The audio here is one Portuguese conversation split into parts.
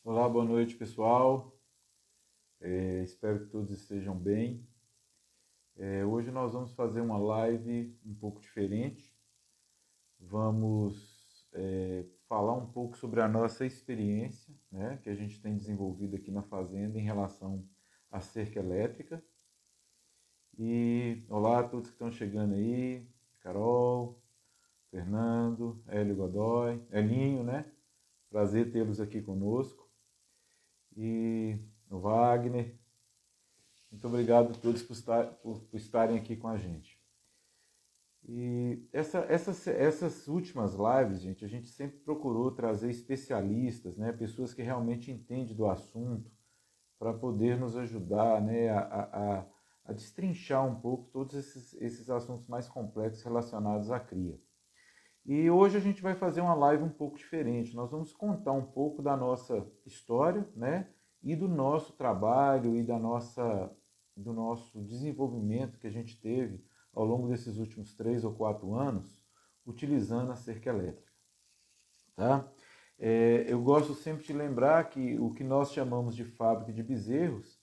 Olá, boa noite, pessoal. Espero que todos estejam bem. Hoje nós vamos fazer uma live um pouco diferente. Vamos falar um pouco sobre a nossa experiência, né, que a gente tem desenvolvido aqui na fazenda em relação à cerca elétrica. E olá a todos que estão chegando aí, Carol, Fernando, Hélio Godoy, Elinho, né? Prazer tê-los aqui conosco. E o Wagner. Muito obrigado a todos por estarem aqui com a gente. E essas últimas lives, gente, a gente sempre procurou trazer especialistas, né, pessoas que realmente entendem do assunto, para poder nos ajudar, né, a destrinchar um pouco todos esses assuntos mais complexos relacionados à cria. E hoje a gente vai fazer uma live um pouco diferente. Nós vamos contar um pouco da nossa história, né, e do nosso trabalho e do nosso desenvolvimento que a gente teve ao longo desses últimos 3 ou 4 anos, utilizando a cerca elétrica. Tá? Eu gosto sempre de lembrar que o que nós chamamos de fábrica de bezerros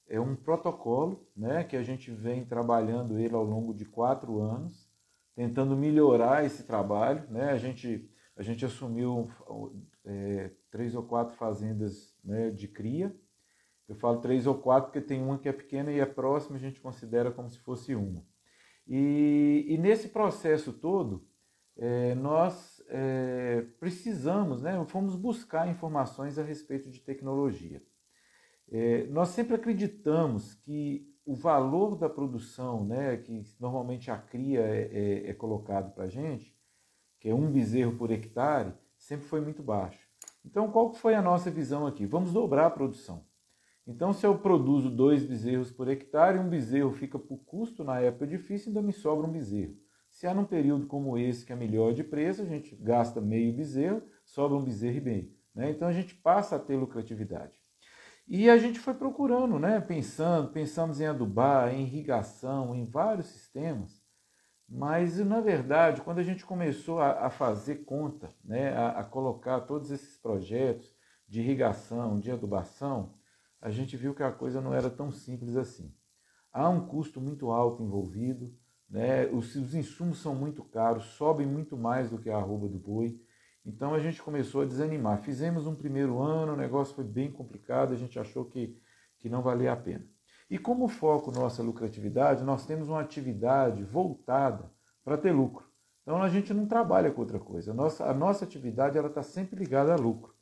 é um protocolo, né, que a gente vem trabalhando ele ao longo de 4 anos, tentando melhorar esse trabalho. Né? A gente assumiu 3 ou 4 fazendas, né, de cria. Eu falo 3 ou 4 porque tem uma que é pequena e é próxima, a gente considera como se fosse uma. E nesse processo todo, nós precisamos, né, fomos buscar informações a respeito de tecnologia. Nós sempre acreditamos que o valor da produção, né, que normalmente a cria é colocado para a gente, que é 1 bezerro por hectare, sempre foi muito baixo. Então, qual foi a nossa visão aqui? Vamos dobrar a produção. Então, se eu produzo 2 bezerros por hectare, 1 bezerro fica por custo na época difícil, ainda me sobra 1 bezerro. Se há num período como esse, que é melhor de preço, a gente gasta meio bezerro, sobra 1 bezerro e meio. Né? Então, a gente passa a ter lucratividade. E a gente foi procurando, né? Pensamos em adubar, em irrigação, em vários sistemas, mas, na verdade, quando a gente começou a fazer conta, né? a colocar todos esses projetos de irrigação, de adubação, a gente viu que a coisa não era tão simples assim. Há um custo muito alto envolvido, né? Os insumos são muito caros, sobem muito mais do que a arroba do boi. Então a gente começou a desanimar. Fizemos um primeiro ano, o negócio foi bem complicado, a gente achou que não valia a pena. E como foco nossa lucratividade, nós temos uma atividade voltada para ter lucro. Então a gente não trabalha com outra coisa. A nossa atividade está sempre ligada a lucro.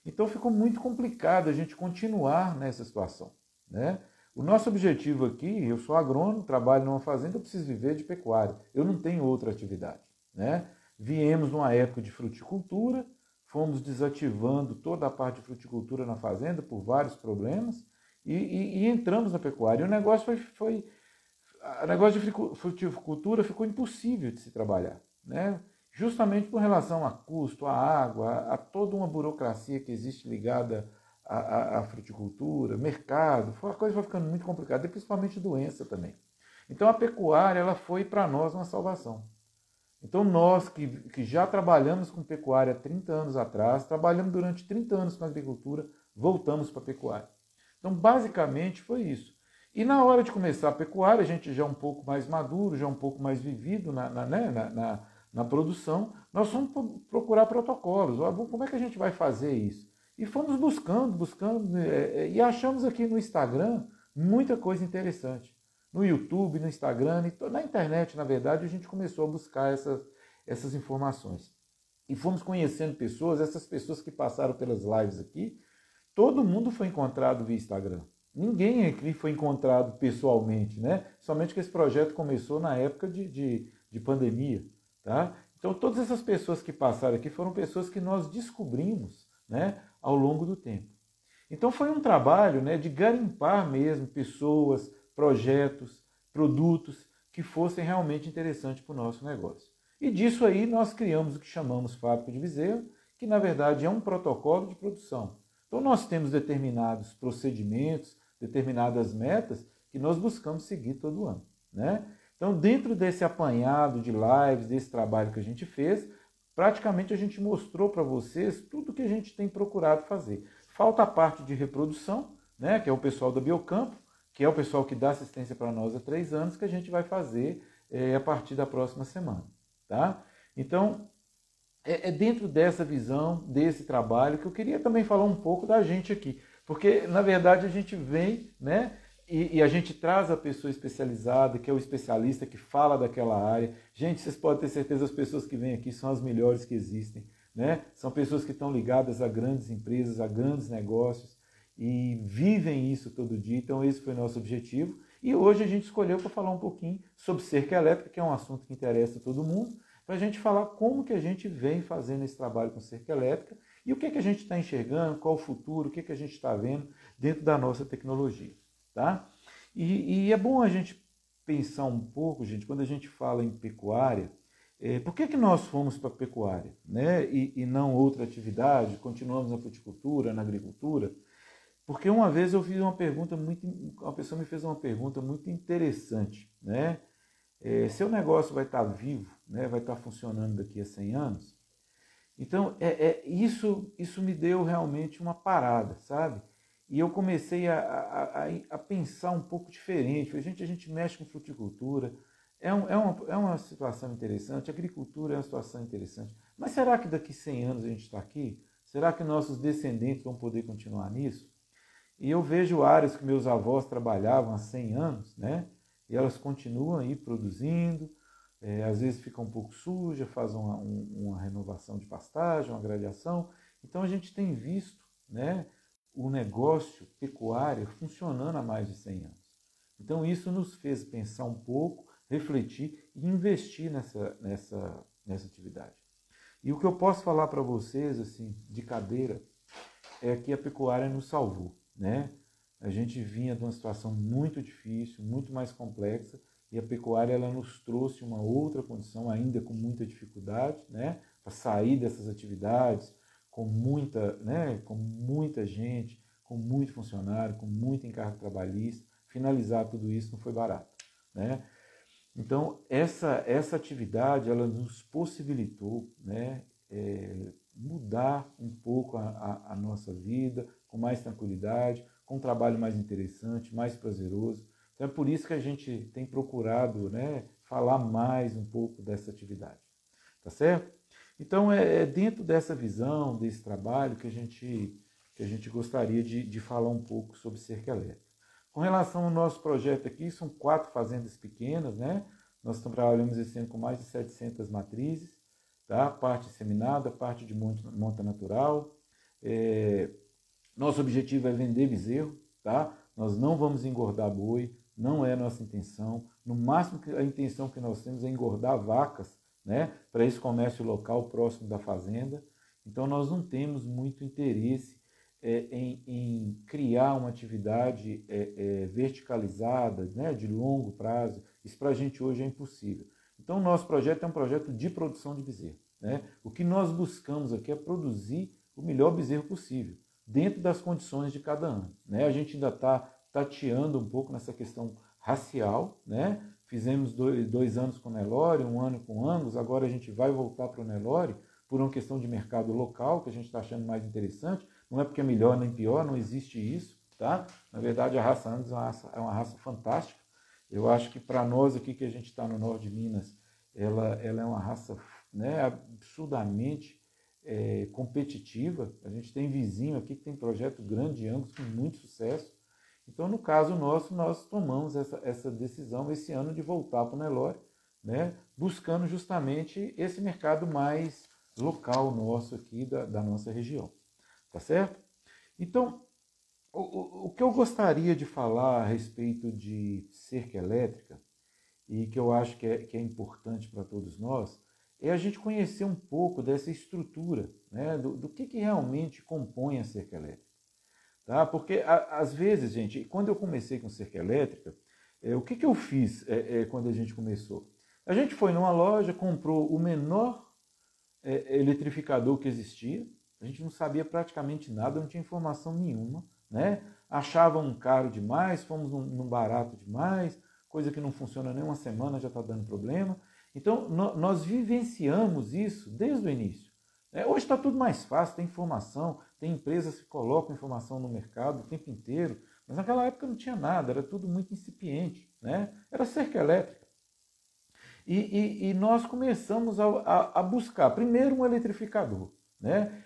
Então ficou muito complicado a gente continuar nessa situação. Né? O nosso objetivo aqui, eu sou agrônomo, trabalho numa fazenda, eu preciso viver de pecuária. Eu não tenho outra atividade. Né? Viemos numa época de fruticultura, fomos desativando toda a parte de fruticultura na fazenda por vários problemas e entramos na pecuária. E o negócio o negócio de fruticultura ficou impossível de se trabalhar. Né? Justamente por relação a custo, a água, a toda uma burocracia que existe ligada à fruticultura, mercado, a coisa foi ficando muito complicada, e principalmente doença também. Então a pecuária ela foi para nós uma salvação. Então nós que já trabalhamos com pecuária há 30 anos atrás, trabalhamos durante 30 anos com agricultura, voltamos para a pecuária. Então basicamente foi isso. E na hora de começar a pecuária, a gente já é um pouco mais maduro, já é um pouco mais vivido na produção, nós fomos procurar protocolos. Como é que a gente vai fazer isso? E fomos buscando, e achamos aqui no Instagram muita coisa interessante. No YouTube, no Instagram, na internet, na verdade, a gente começou a buscar essas informações. E fomos conhecendo pessoas, essas pessoas que passaram pelas lives aqui, todo mundo foi encontrado via Instagram. Ninguém aqui foi encontrado pessoalmente, né? Somente que esse projeto começou na época de pandemia. Tá? Então, todas essas pessoas que passaram aqui foram pessoas que nós descobrimos, né, ao longo do tempo. Então, foi um trabalho, né, de garimpar mesmo pessoas, projetos, produtos que fossem realmente interessantes para o nosso negócio. E disso aí nós criamos o que chamamos Fábrica de Bezerro, que na verdade é um protocolo de produção. Então, nós temos determinados procedimentos, determinadas metas que nós buscamos seguir todo ano. Né? Então, dentro desse apanhado de lives, desse trabalho que a gente fez, praticamente a gente mostrou para vocês tudo que a gente tem procurado fazer. falta a parte de reprodução, né, que é o pessoal da Biocampo, que é o pessoal que dá assistência para nós há 3 anos, que a gente vai fazer a partir da próxima semana. Tá? Então, é dentro dessa visão, desse trabalho, que eu queria também falar um pouco da gente aqui. Porque, na verdade, a gente vem, né, e a gente traz a pessoa especializada, que é o especialista que fala daquela área. Gente, vocês podem ter certeza, as pessoas que vêm aqui são as melhores que existem. Né? São pessoas que estão ligadas a grandes empresas, a grandes negócios, e vivem isso todo dia. Então, esse foi o nosso objetivo. E hoje a gente escolheu para falar um pouquinho sobre cerca elétrica, que é um assunto que interessa a todo mundo, para a gente falar como que a gente vem fazendo esse trabalho com cerca elétrica e o que, que a gente está enxergando, qual o futuro, o que, que a gente está vendo dentro da nossa tecnologia. Tá? E é bom a gente pensar um pouco, gente, quando a gente fala em pecuária, por que nós fomos para a pecuária, né? E não outra atividade, continuamos na fruticultura, na agricultura? Porque uma vez eu fiz uma pergunta uma pessoa me fez uma pergunta muito interessante, né? Seu negócio vai estar vivo, né? Vai estar funcionando daqui a 100 anos? Então, isso me deu realmente uma parada, sabe? E eu comecei a pensar um pouco diferente. Falei, gente, a gente mexe com fruticultura, é uma situação interessante, a agricultura é uma situação interessante. Mas será que daqui 100 anos a gente está aqui? Será que nossos descendentes vão poder continuar nisso? E eu vejo áreas que meus avós trabalhavam há 100 anos, né? E elas continuam aí produzindo, às vezes fica um pouco suja, faz uma renovação de pastagem, uma gradiação. Então a gente tem visto, né, o negócio pecuário funcionando há mais de 100 anos. Então isso nos fez pensar um pouco, refletir e investir nessa atividade. E o que eu posso falar para vocês, assim, de cadeira, é que a pecuária nos salvou, né? A gente vinha de uma situação muito difícil, muito mais complexa, e a pecuária ela nos trouxe uma outra condição, ainda com muita dificuldade, né? Para sair dessas atividades com muita gente, com muito funcionário, com muito encargo trabalhista. Finalizar tudo isso não foi barato, né? Então, essa atividade ela nos possibilitou, né, mudar um pouco a nossa vida, com mais tranquilidade, com um trabalho mais interessante, mais prazeroso. Então, é por isso que a gente tem procurado, né, falar mais um pouco dessa atividade. Tá certo? Então, é dentro dessa visão, desse trabalho, que a gente gostaria de falar um pouco sobre cerca elétrica. Com relação ao nosso projeto aqui, são 4 fazendas pequenas, né? Nós trabalhamos esse ano com mais de 700 matrizes, tá? Parte seminada, parte de monta natural. Nosso objetivo é vender bezerro, tá? Nós não vamos engordar boi, não é a nossa intenção. No máximo, a intenção que nós temos é engordar vacas, né? Para esse comércio local próximo da fazenda. Então, nós não temos muito interesse em criar uma atividade verticalizada, né, de longo prazo. Isso para a gente hoje é impossível. Então, o nosso projeto é um projeto de produção de bezerro, né? O que nós buscamos aqui é produzir o melhor bezerro possível, dentro das condições de cada ano, né? A gente ainda está tateando um pouco nessa questão racial, né? Fizemos 2 anos com Nelore, 1 ano com Angus, agora a gente vai voltar para o Nelore por uma questão de mercado local, que a gente está achando mais interessante. Não é porque é melhor nem pior, não existe isso, tá? Na verdade, a raça Angus é uma raça fantástica. Eu acho que para nós aqui que a gente está no norte de Minas, ela é uma raça, né, absurdamente competitiva. A gente tem vizinho aqui que tem projeto grande de Angus com muito sucesso. Então, no caso nosso, nós tomamos essa decisão esse ano de voltar para o Nelore, né, buscando justamente esse mercado mais local nosso aqui da nossa região. Tá certo? Então, o que eu gostaria de falar a respeito de cerca elétrica, e que eu acho que é importante para todos nós, é a gente conhecer um pouco dessa estrutura, né, do que realmente compõe a cerca elétrica. Tá? Porque, às vezes, gente, quando eu comecei com cerca elétrica, o que eu fiz quando a gente começou? A gente foi numa loja, comprou o menor eletrificador que existia. A gente não sabia praticamente nada, não tinha informação nenhuma, né? Achavam caro demais, fomos num barato demais, coisa que não funciona nem uma semana, já está dando problema. Então, nós vivenciamos isso desde o início. Hoje está tudo mais fácil, tem informação, tem empresas que colocam informação no mercado o tempo inteiro, mas naquela época não tinha nada, era tudo muito incipiente, né? Era cerca elétrica. E nós começamos a buscar, primeiro, um eletrificador, né?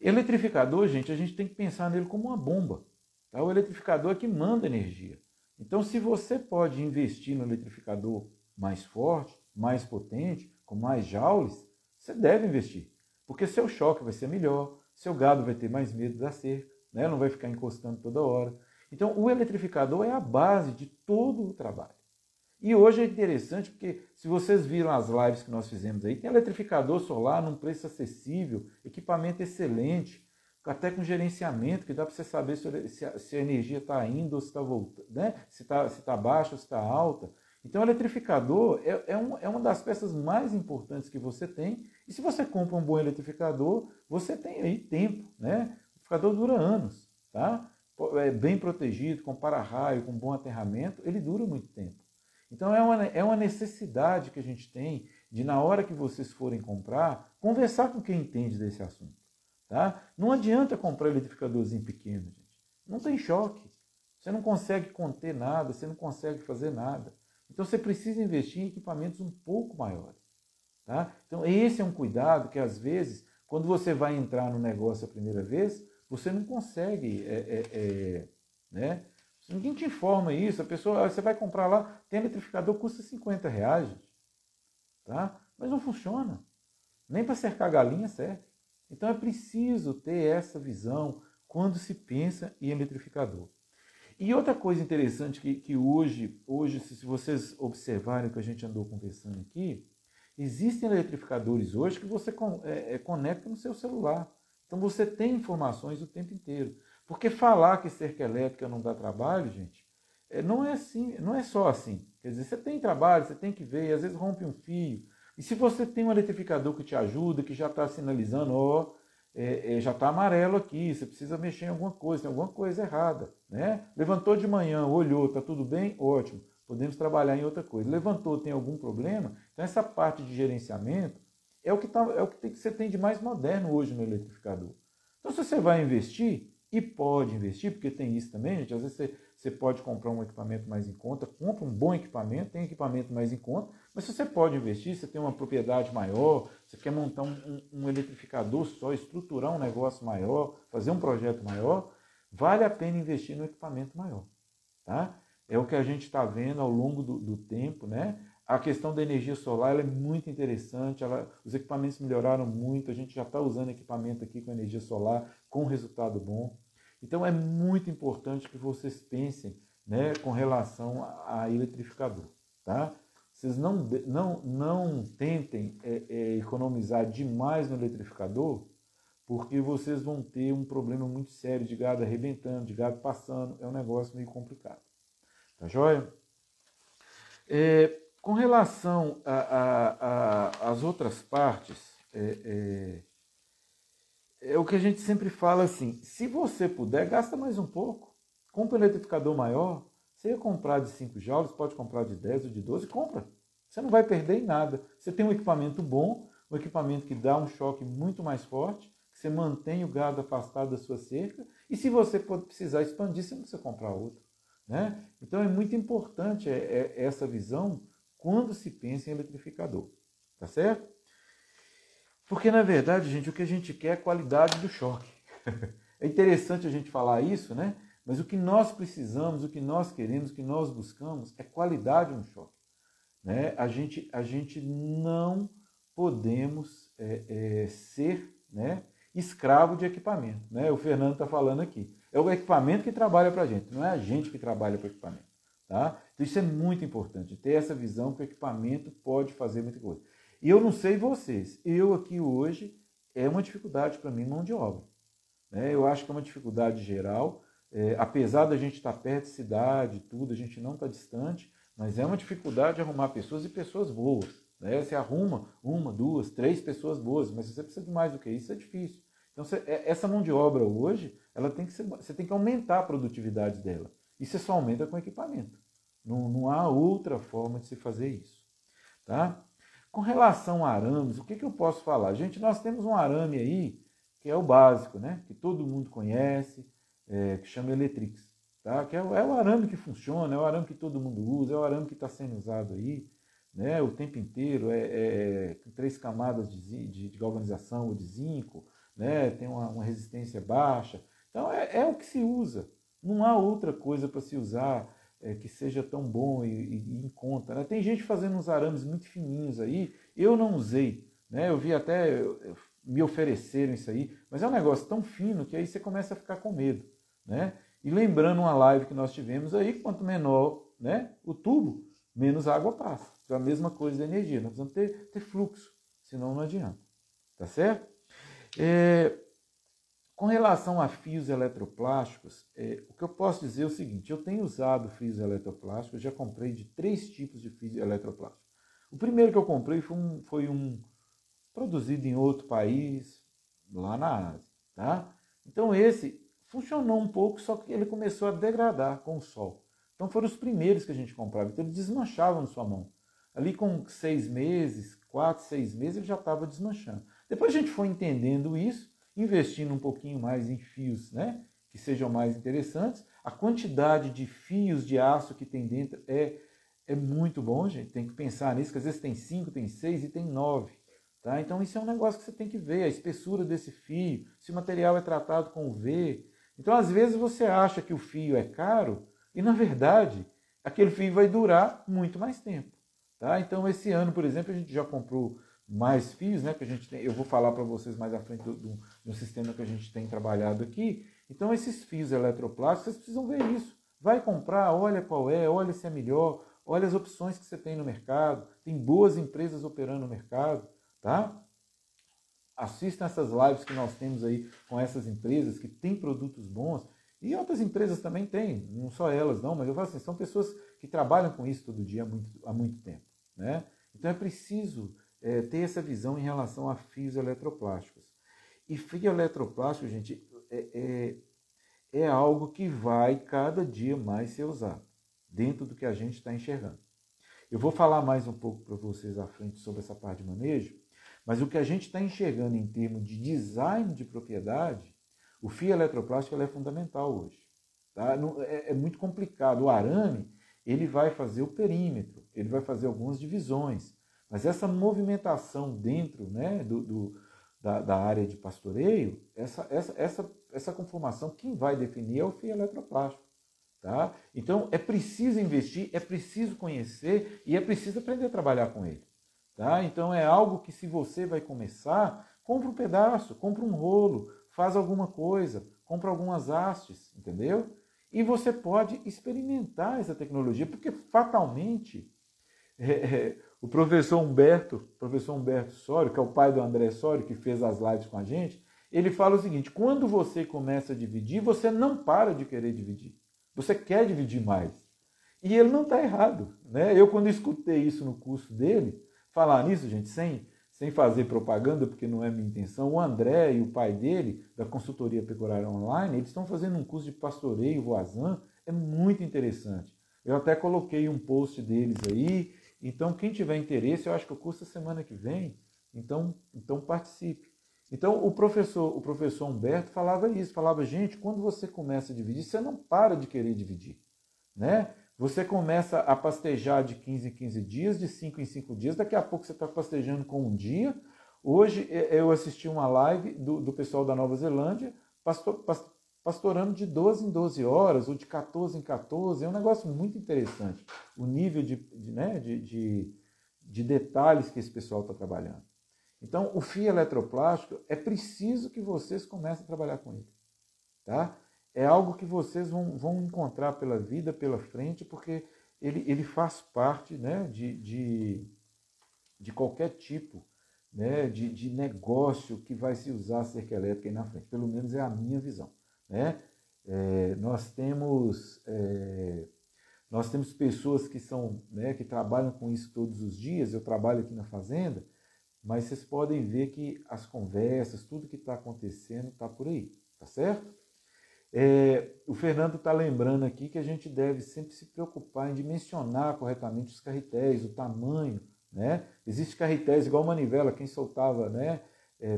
Eletrificador, gente, a gente tem que pensar nele como uma bomba. Tá? O eletrificador é que manda energia. Então, se você pode investir no eletrificador mais forte, mais potente, com mais joules, você deve investir. Porque seu choque vai ser melhor, seu gado vai ter mais medo da cerca, né? Não vai ficar encostando toda hora. Então, o eletrificador é a base de todo o trabalho. E hoje é interessante porque, se vocês viram as lives que nós fizemos aí, tem eletrificador solar num preço acessível, equipamento excelente, até com gerenciamento, que dá para você saber se a energia está indo ou se está voltando, né? Se está baixa ou se está alta. Então, o eletrificador é uma das peças mais importantes que você tem. E se você compra um bom eletrificador, você tem aí tempo, né? O eletrificador dura anos, tá? É bem protegido, com para-raio, com bom aterramento, ele dura muito tempo. Então, é uma necessidade que a gente tem de, na hora que vocês forem comprar, conversar com quem entende desse assunto. Tá? Não adianta comprar eletrificadorzinho pequeno, gente. Não tem choque. Você não consegue conter nada, você não consegue fazer nada. Então, você precisa investir em equipamentos um pouco maiores. Tá? Então, esse é um cuidado que, às vezes, quando você vai entrar no negócio a primeira vez, você não consegue, né? Ninguém te informa isso. A pessoa, você vai comprar lá, tem eletrificador, custa R$50, gente. Tá? Mas não funciona. Nem para cercar galinha serve. Então é preciso ter essa visão quando se pensa em eletrificador. E outra coisa interessante que hoje, se vocês observarem o que a gente andou conversando aqui, existem eletrificadores hoje que você conecta no seu celular. Então você tem informações o tempo inteiro. Porque falar que cerca elétrica não dá trabalho, gente, não é assim, não é só assim. Quer dizer, você tem trabalho, você tem que ver, às vezes rompe um fio. E se você tem um eletrificador que te ajuda, que já está sinalizando, já está amarelo aqui, você precisa mexer em alguma coisa, tem alguma coisa errada. Né? Levantou de manhã, olhou, está tudo bem? Ótimo, podemos trabalhar em outra coisa. Levantou, tem algum problema? Então essa parte de gerenciamento é o que você tem de mais moderno hoje no eletrificador. Então se você vai investir, e pode investir, porque tem isso também, gente, às vezes você pode comprar um equipamento mais em conta, compra um bom equipamento, tem equipamento mais em conta, mas se você pode investir, você tem uma propriedade maior, você quer montar um eletrificador só, estruturar um negócio maior, fazer um projeto maior, vale a pena investir no equipamento maior. Tá? É o que a gente está vendo ao longo do tempo, né? A questão da energia solar ela é muito interessante, os equipamentos melhoraram muito, a gente já está usando equipamento aqui com energia solar com resultado bom. Então é muito importante que vocês pensem, né, com relação a eletrificador. Tá? Vocês não tentem economizar demais no eletrificador, porque vocês vão ter um problema muito sério de gado arrebentando, de gado passando, é um negócio meio complicado. Tá joia? Com relação às outras partes, é o que a gente sempre fala assim, se você puder, gasta mais um pouco, compra um eletrificador maior, você ia comprar de 5 joules, pode comprar de 10 ou de 12, compra. Você não vai perder em nada. Você tem um equipamento bom, um equipamento que dá um choque muito mais forte, que você mantém o gado afastado da sua cerca, e se você precisar expandir, você não precisa comprar outro. Né? Então é muito importante essa visão quando se pensa em eletrificador, tá certo? Porque, na verdade, gente, o que a gente quer é a qualidade do choque. É interessante a gente falar isso, né? Mas o que nós precisamos, o que nós queremos, o que nós buscamos é qualidade no choque. Né? A gente não podemos ser, né, escravo de equipamento. Né? O Fernando está falando aqui. É o equipamento que trabalha para a gente, não é a gente que trabalha para o equipamento. Tá? Então isso é muito importante, ter essa visão que o equipamento pode fazer muita coisa. E eu não sei vocês, eu aqui hoje é uma dificuldade para mim mão de obra. Né? Eu acho que é uma dificuldade geral, apesar da gente estar perto de cidade, tudo, a gente não está distante, mas é uma dificuldade arrumar pessoas e pessoas boas. Né? Você arruma 1, 2, 3 pessoas boas, mas se você precisa de mais do que isso, é difícil. Então essa mão de obra hoje, você tem que aumentar a produtividade dela. E você só aumenta com equipamento. Não há outra forma de se fazer isso. Tá? Com relação a arames, o que eu posso falar? Gente, nós temos um arame aí, que é o básico, né? Que todo mundo conhece, que chama Eletrix. Tá? Que é o arame que funciona, é o arame que todo mundo usa, é o arame que está sendo usado aí, né? O tempo inteiro, com 3 camadas de galvanização ou de zinco, né? Tem uma resistência baixa. Então é o que se usa. Não há outra coisa para se usar que seja tão bom e em conta. Né? Tem gente fazendo uns arames muito fininhos aí, eu não usei. Né? Eu vi até me ofereceram isso aí, mas é um negócio tão fino que aí você começa a ficar com medo. Né? E lembrando uma live que nós tivemos aí, quanto menor, né, o tubo, menos água passa. Então é a mesma coisa da energia, nós precisamos ter fluxo, senão não adianta. Tá certo? Com relação a fios eletroplásticos, o que eu posso dizer é o seguinte, eu tenho usado fios eletroplásticos, já comprei de 3 tipos de fios eletroplásticos. O primeiro que eu comprei foi um produzido em outro país, lá na Ásia. Tá? Então esse funcionou um pouco, só que ele começou a degradar com o sol. Então foram os primeiros que a gente comprava. Então ele desmanchava na sua mão. Ali com 6 meses, 4, 6 meses, ele já estava desmanchando. Depois a gente foi entendendo isso, investindo um pouquinho mais em fios, né, que sejam mais interessantes. A quantidade de fios de aço que tem dentro é muito bom, gente. Tem que pensar nisso, que às vezes tem 5, tem 6 e tem 9. Tá? Então isso é um negócio que você tem que ver, a espessura desse fio, se o material é tratado com UV. Então às vezes você acha que o fio é caro e na verdade aquele fio vai durar muito mais tempo. Tá? Então esse ano, por exemplo, a gente já comprou mais fios, né, que a gente tem, eu vou falar para vocês mais à frente do sistema que a gente tem trabalhado aqui. Então esses fios eletroplásticos, vocês precisam ver isso. Vai comprar, olha qual é, olha se é melhor, olha as opções que você tem no mercado. Tem boas empresas operando no mercado. Tá? Assistam essas lives que nós temos aí com essas empresas que têm produtos bons e outras empresas também têm, não só elas não, mas eu falo assim, são pessoas que trabalham com isso todo dia há muito tempo. Né? Então é preciso ter essa visão em relação a fios eletroplásticos. E fio eletroplástico, gente, é algo que vai cada dia mais ser usado dentro do que a gente está enxergando. Eu vou falar mais um pouco para vocês à frente sobre essa parte de manejo, mas o que a gente está enxergando em termos de design de propriedade, o fio eletroplástico é fundamental hoje. Tá? É muito complicado. O arame ele vai fazer o perímetro, ele vai fazer algumas divisões, mas essa movimentação dentro, né, da área de pastoreio, essa conformação, quem vai definir é o fio eletroplástico. Tá? Então é preciso investir, é preciso conhecer e é preciso aprender a trabalhar com ele. Tá? Então é algo que se você vai começar, compra um pedaço, compra um rolo, faz alguma coisa, compra algumas hastes, entendeu? E você pode experimentar essa tecnologia, porque fatalmente o professor Humberto Sorio, que é o pai do André Sorio, que fez as lives com a gente, ele fala o seguinte, quando você começa a dividir, você não para de querer dividir. Você quer dividir mais. E ele não está errado. Né? Eu, quando escutei isso no curso dele, falar nisso, gente, sem fazer propaganda, porque não é minha intenção, o André e o pai dele, da consultoria pecuária online, eles estão fazendo um curso de pastoreio Voisin, é muito interessante. Eu até coloquei um post deles aí, então quem tiver interesse, eu acho que o curso é semana que vem, então participe. Então o professor Humberto falava isso, falava, gente, quando você começa a dividir, você não para de querer dividir. Né? Você começa a pastejar de 15 em 15 dias, de 5 em 5 dias, daqui a pouco você está pastejando com um dia. Hoje eu assisti uma live do pessoal da Nova Zelândia, pastorando de 12 em 12 horas, ou de 14 em 14, é um negócio muito interessante, o nível de detalhes que esse pessoal está trabalhando. Então, o fio eletroplástico, é preciso que vocês comecem a trabalhar com ele. Tá? É algo que vocês vão encontrar pela vida, pela frente, porque ele faz parte, né, de qualquer tipo, né, de negócio que vai se usar a cerca elétrica aí na frente. Pelo menos é a minha visão. Né? Nós temos pessoas que são, né, que trabalham com isso todos os dias. Eu trabalho aqui na fazenda, mas vocês podem ver que as conversas, tudo que está acontecendo está por aí, tá certo? O Fernando está lembrando aqui que a gente deve sempre se preocupar em dimensionar corretamente os carretéis, o tamanho, né? Existe carretéis igual manivela, quem soltava, né,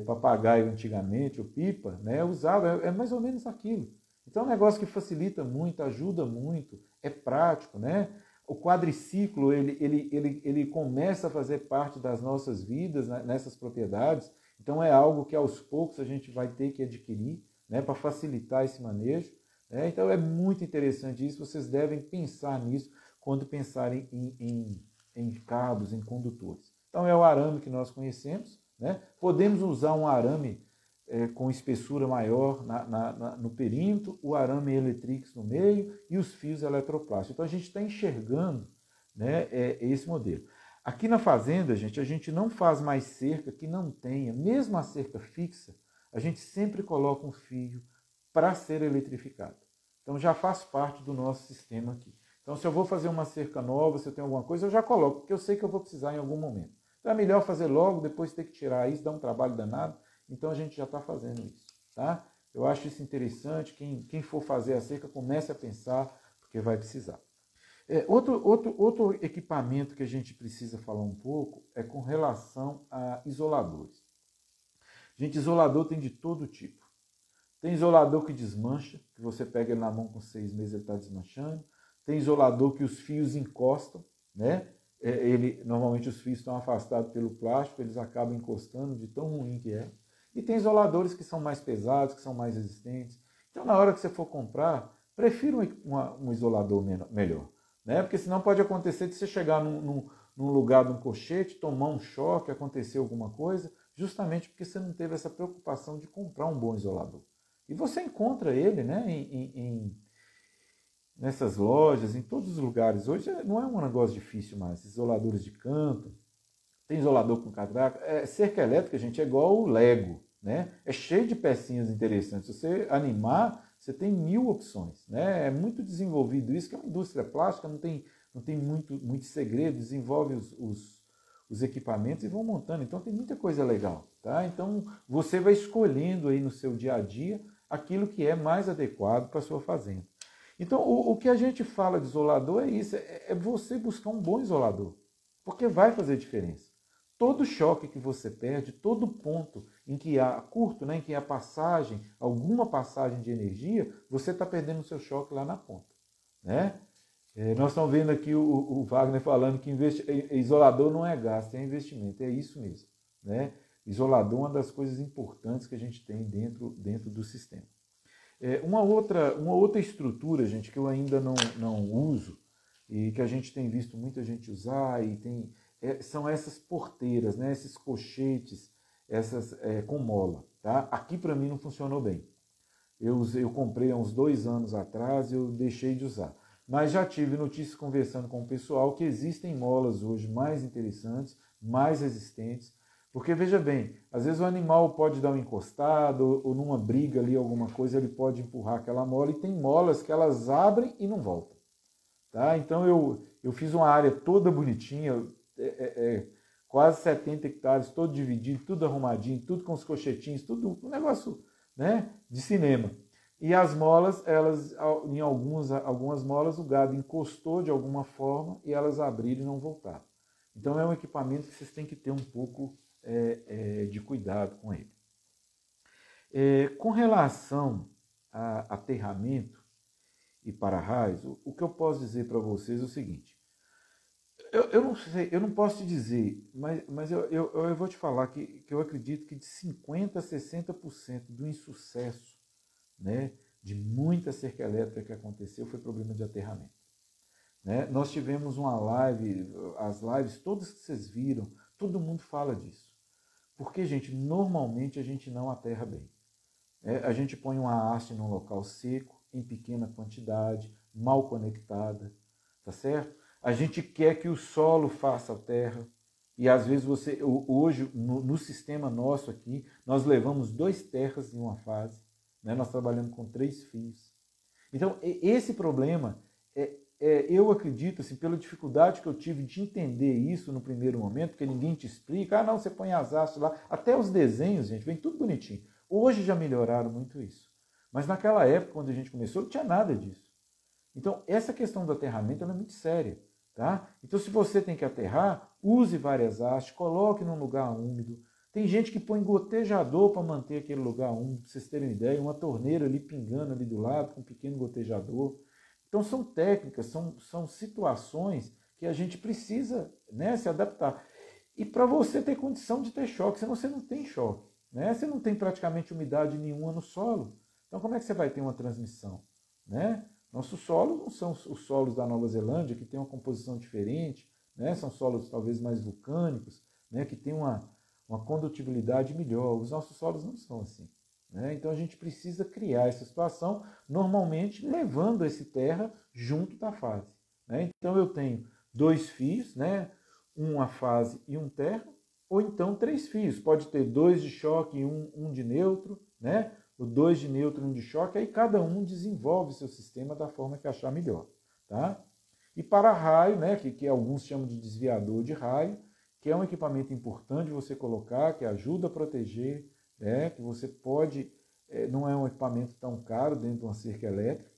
papagaio antigamente, ou pipa, né, usava, é mais ou menos aquilo. Então é um negócio que facilita muito, ajuda muito, é prático, né? O quadriciclo, ele começa a fazer parte das nossas vidas, né, nessas propriedades, então é algo que aos poucos a gente vai ter que adquirir, né, para facilitar esse manejo, né? Então é muito interessante isso, vocês devem pensar nisso quando pensarem em cabos, em condutores. Então é o arame que nós conhecemos, né? Podemos usar um arame com espessura maior no perímetro, o arame eletrix no meio e os fios eletroplásticos. Então a gente está enxergando, né, esse modelo. Aqui na fazenda, gente, a gente não faz mais cerca que não tenha, mesmo a cerca fixa, a gente sempre coloca um fio para ser eletrificado. Então já faz parte do nosso sistema aqui. Então se eu vou fazer uma cerca nova, se eu tenho alguma coisa, eu já coloco, porque eu sei que eu vou precisar em algum momento. Então é melhor fazer logo, depois ter que tirar isso, dá um trabalho danado. Então a gente já está fazendo isso, tá? Eu acho isso interessante, quem for fazer a cerca, comece a pensar, porque vai precisar. Outro equipamento que a gente precisa falar um pouco é com relação a isoladores. Gente, isolador tem de todo tipo. Tem isolador que desmancha, que você pega ele na mão com 6 meses ele está desmanchando. Tem isolador que os fios encostam, né? Normalmente os fios estão afastados pelo plástico, eles acabam encostando de tão ruim que é. E tem isoladores que são mais pesados, que são mais resistentes. Então, na hora que você for comprar, prefira um isolador melhor, né? Porque senão pode acontecer de você chegar num lugar de um colchete, tomar um choque, acontecer alguma coisa, justamente porque você não teve essa preocupação de comprar um bom isolador. E você encontra ele, né, nessas lojas, em todos os lugares. Hoje não é um negócio difícil mais. Isoladores de canto, tem isolador com catraca. Cerca elétrica, gente, é igual o Lego, né? É cheio de pecinhas interessantes. Se você animar, você tem 1000 opções, né? É muito desenvolvido isso, que é uma indústria plástica, não tem muito segredo, desenvolve os equipamentos e vão montando. Então tem muita coisa legal, tá? Então você vai escolhendo aí no seu dia a dia aquilo que é mais adequado para a sua fazenda. Então o que a gente fala de isolador é isso, é você buscar um bom isolador, porque vai fazer diferença. Todo choque que você perde, todo ponto em que há curto, né, em que há passagem, alguma passagem de energia, você está perdendo o seu choque lá na ponta, né? Nós estamos vendo aqui o Wagner falando que isolador não é gasto, é investimento. É isso mesmo, né? Isolador é uma das coisas importantes que a gente tem dentro do sistema. Uma outra estrutura, gente, que eu ainda não uso e que a gente tem visto muita gente usar e são essas porteiras, né? Esses colchetes, essas com mola. Tá? Aqui para mim não funcionou bem. Eu comprei há uns 2 anos atrás e eu deixei de usar. Mas já tive notícias conversando com o pessoal que existem molas hoje mais interessantes, mais resistentes. Porque veja bem, às vezes o animal pode dar uma encostada ou numa briga ali, alguma coisa, ele pode empurrar aquela mola e tem molas que elas abrem e não voltam. Tá? Então eu fiz uma área toda bonitinha, quase 70 hectares, todo dividido, tudo arrumadinho, tudo com os cochetinhos, tudo um negócio, né, de cinema. E as molas, em algumas molas, o gado encostou de alguma forma e elas abriram e não voltaram. Então é um equipamento que vocês têm que ter um pouco de cuidado com ele. Com relação a aterramento e para-raios, o que eu posso dizer para vocês é o seguinte. Eu não sei, eu não posso te dizer, mas eu vou te falar que eu acredito que de 50% a 60% do insucesso, né, de muita cerca elétrica que aconteceu foi problema de aterramento. Né? Nós tivemos uma live, as lives todas que vocês viram, todo mundo fala disso. Porque, gente, normalmente a gente não aterra bem. A gente põe uma haste num local seco, em pequena quantidade, mal conectada, tá certo? A gente quer que o solo faça a terra. E às vezes hoje, no sistema nosso aqui, nós levamos 2 terras em uma fase. Né? Nós trabalhamos com 3 fios. Então, esse problema, eu acredito, assim, pela dificuldade que eu tive de entender isso no primeiro momento, porque ninguém te explica, não, você põe as hastes lá, até os desenhos, gente, vem tudo bonitinho. Hoje já melhoraram muito isso. Mas naquela época, quando a gente começou, não tinha nada disso. Então, essa questão do aterramento é muito séria. Tá? Então, se você tem que aterrar, use várias hastes, coloque num lugar úmido. Tem gente que põe gotejador para manter aquele lugar úmido, para vocês terem uma ideia, uma torneira ali pingando ali do lado, com um pequeno gotejador. Então, são técnicas, são situações que a gente precisa, né, se adaptar. E para você ter condição de ter choque, senão você não tem choque. Né? Você não tem praticamente umidade nenhuma no solo. Então, como é que você vai ter uma transmissão? Né? Nossos solos não são os solos da Nova Zelândia, que tem uma composição diferente, né? São solos talvez mais vulcânicos, né? Que tem uma condutibilidade melhor. Os nossos solos não são assim. Né? Então a gente precisa criar essa situação, normalmente levando esse terra junto da fase. Né? Então eu tenho 2 fios, né? Uma fase e um terra, ou então 3 fios. Pode ter 2 de choque e um de neutro, né? O 2 de neutro e 1 de choque, aí cada um desenvolve seu sistema da forma que achar melhor. Tá? E para raio, né, que alguns chamam de desviador de raio, que é um equipamento importante você colocar, que ajuda a proteger, que você pode, não é um equipamento tão caro dentro de uma cerca elétrica,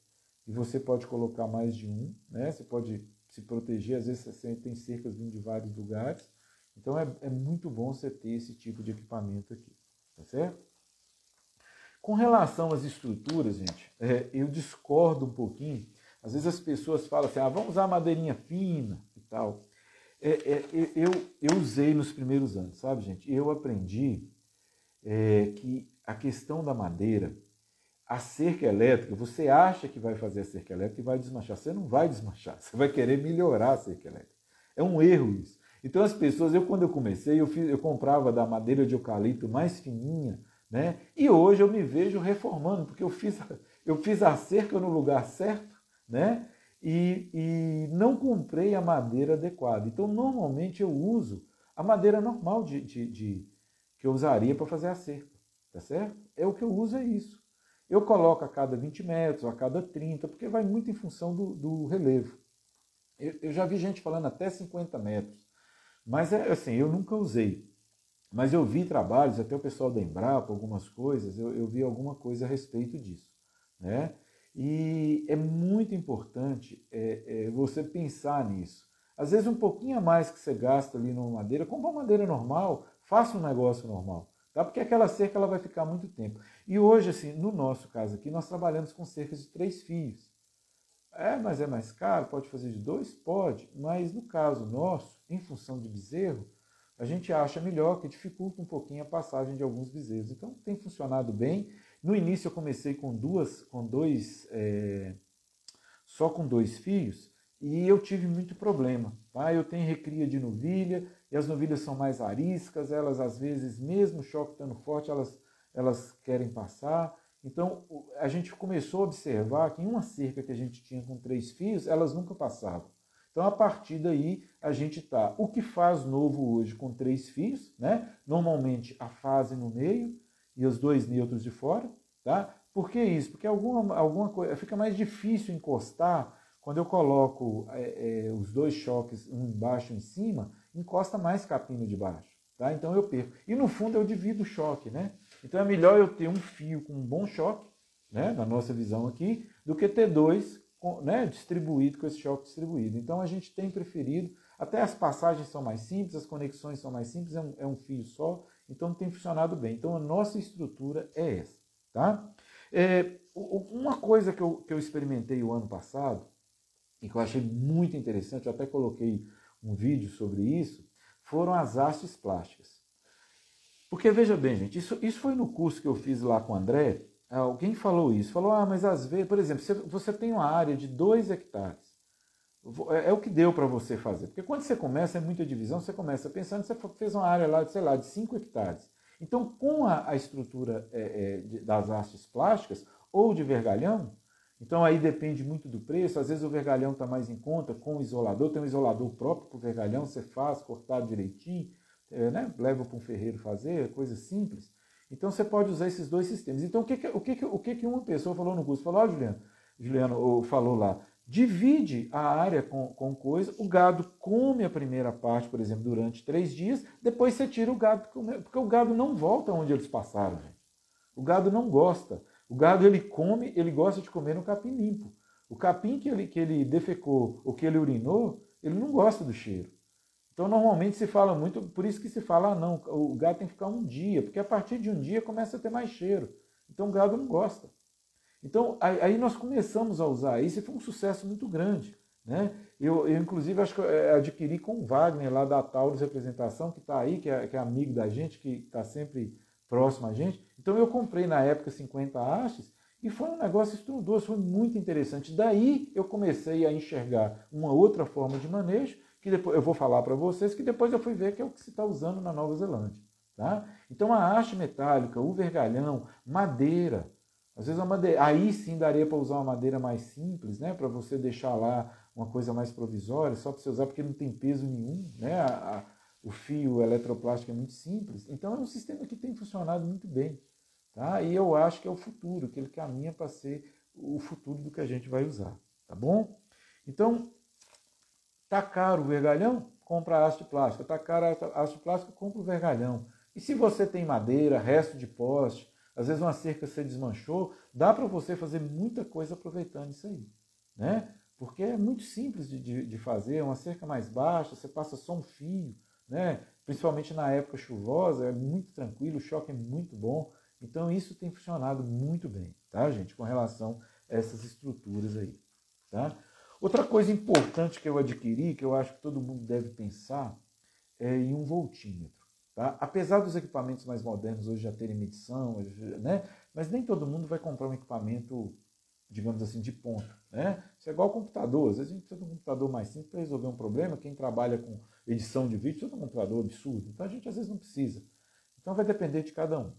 e você pode colocar mais de um, né? Você pode se proteger, às vezes você tem cercas vindo de vários lugares, então é muito bom você ter esse tipo de equipamento aqui, tá certo? Com relação às estruturas, gente, eu discordo um pouquinho. Às vezes as pessoas falam assim, vamos usar madeirinha fina e tal. Eu usei nos primeiros anos, sabe, gente? Eu aprendi que a questão da madeira, a cerca elétrica, você acha que vai fazer a cerca elétrica e vai desmanchar. Você não vai desmanchar, você vai querer melhorar a cerca elétrica. É um erro isso. Então as pessoas, quando eu comecei, eu comprava da madeira de eucalipto mais fininha, né? E hoje eu me vejo reformando, porque eu fiz a cerca no lugar certo, né? E não comprei a madeira adequada. Então, normalmente eu uso a madeira normal que eu usaria para fazer a cerca, tá certo? É o que eu uso, é isso. Eu coloco a cada 20 metros, a cada 30, porque vai muito em função do relevo. Eu já vi gente falando até 50 metros, mas assim, eu nunca usei. Mas eu vi trabalhos, até o pessoal da Embrapa, algumas coisas, eu vi alguma coisa a respeito disso. Né? E é muito importante você pensar nisso. Às vezes um pouquinho a mais que você gasta ali numa madeira, compra uma madeira normal, faça um negócio normal. Tá? Porque aquela cerca ela vai ficar muito tempo. E hoje, assim, no nosso caso aqui, nós trabalhamos com cercas de 3 fios. Mas é mais caro? Pode fazer de 2? Pode. Mas no caso nosso, em função de bezerro, a gente acha melhor, que dificulta um pouquinho a passagem de alguns bezerros. Então tem funcionado bem. No início eu comecei só com 2 fios e eu tive muito problema. Tá? Eu tenho recria de novilha e as novilhas são mais ariscas, elas às vezes, mesmo o choque estando forte, elas querem passar. Então a gente começou a observar que em uma cerca que a gente tinha com 3 fios, elas nunca passavam. Então, a partir daí, a gente está. O que faz novo hoje com 3 fios, né? Normalmente a fase no meio e os 2 neutros de fora. Tá? Por que isso? Porque alguma coisa fica mais difícil encostar. Quando eu coloco os 2 choques, um embaixo e um em cima, encosta mais capim de baixo. Tá? Então eu perco. E no fundo eu divido o choque. Né? Então é melhor eu ter um fio com um bom choque, né? Na nossa visão aqui, do que ter 2 distribuído, com esse choque distribuído. Então a gente tem preferido, até as passagens são mais simples, as conexões são mais simples, é um fio só, então tem funcionado bem. Então a nossa estrutura é essa. Tá? Uma coisa que eu experimentei o ano passado, e que eu achei muito interessante, eu até coloquei um vídeo sobre isso, foram as hastes plásticas. Porque veja bem, gente, isso foi no curso que eu fiz lá com o André. Alguém falou isso, falou, mas às vezes, por exemplo, você tem uma área de 2 hectares, é o que deu para você fazer. Porque quando você começa, é muita divisão, você começa pensando, você fez uma área lá, de 5 hectares. Então, com a estrutura das hastes plásticas ou de vergalhão, então aí depende muito do preço, às vezes o vergalhão está mais em conta, com o isolador, tem um isolador próprio para o vergalhão, você faz, cortado direitinho, leva para um ferreiro fazer, coisa simples. Então você pode usar esses 2 sistemas. Então o que uma pessoa falou no curso? Falou, Juliano falou lá, divide a área com coisa, o gado come a primeira parte, por exemplo, durante 3 dias, depois você tira o gado, porque o gado não volta onde eles passaram, gente. O gado não gosta. O gado ele gosta de comer no capim limpo. O capim que ele defecou ou que ele urinou, Ele não gosta do cheiro. Então, normalmente se fala muito, por isso que se fala, não, o gado tem que ficar um dia, porque a partir de um dia começa a ter mais cheiro. Então, o gado não gosta. Então, aí nós começamos a usar isso e foi um sucesso muito grande. Né? Eu inclusive, acho que eu adquiri com o Wagner, lá da Taurus Representação, que está aí, que é amigo da gente, que está sempre próximo a gente. Então, eu comprei na época 50 hastes e foi um negócio estrondoso, foi muito interessante. Daí, eu comecei a enxergar uma outra forma de manejo, que depois eu vou falar para vocês, que depois eu fui ver que é o que se está usando na Nova Zelândia. Tá? Então, a haste metálica, o vergalhão, madeira. Às vezes a madeira, aí sim daria para usar uma madeira mais simples, né, para você deixar lá uma coisa mais provisória, só para você usar porque não tem peso nenhum, né? O fio eletroplástico é muito simples. Então é um sistema que tem funcionado muito bem, tá? E eu acho que é o futuro, que ele caminha para ser o futuro do que a gente vai usar, tá bom? Então, tá caro o vergalhão? Compra a haste plástica. Tá caro a haste plástica? Compra o vergalhão. E se você tem madeira, resto de poste, às vezes uma cerca você desmanchou, dá para você fazer muita coisa aproveitando isso aí, né? Porque é muito simples de fazer, uma cerca mais baixa, você passa só um fio, né? Principalmente na época chuvosa, é muito tranquilo, o choque é muito bom. Então isso tem funcionado muito bem, tá, gente? Com relação a essas estruturas aí, tá? Outra coisa importante que eu adquiri, que eu acho que todo mundo deve pensar, é em um voltímetro. Tá? Apesar dos equipamentos mais modernos hoje já terem medição, né? Mas nem todo mundo vai comprar um equipamento, digamos assim, de ponta. Né? Isso é igual ao computador. Às vezes a gente precisa de um computador mais simples para resolver um problema. Quem trabalha com edição de vídeo precisa de um computador absurdo. Então a gente às vezes não precisa. Então vai depender de cada um.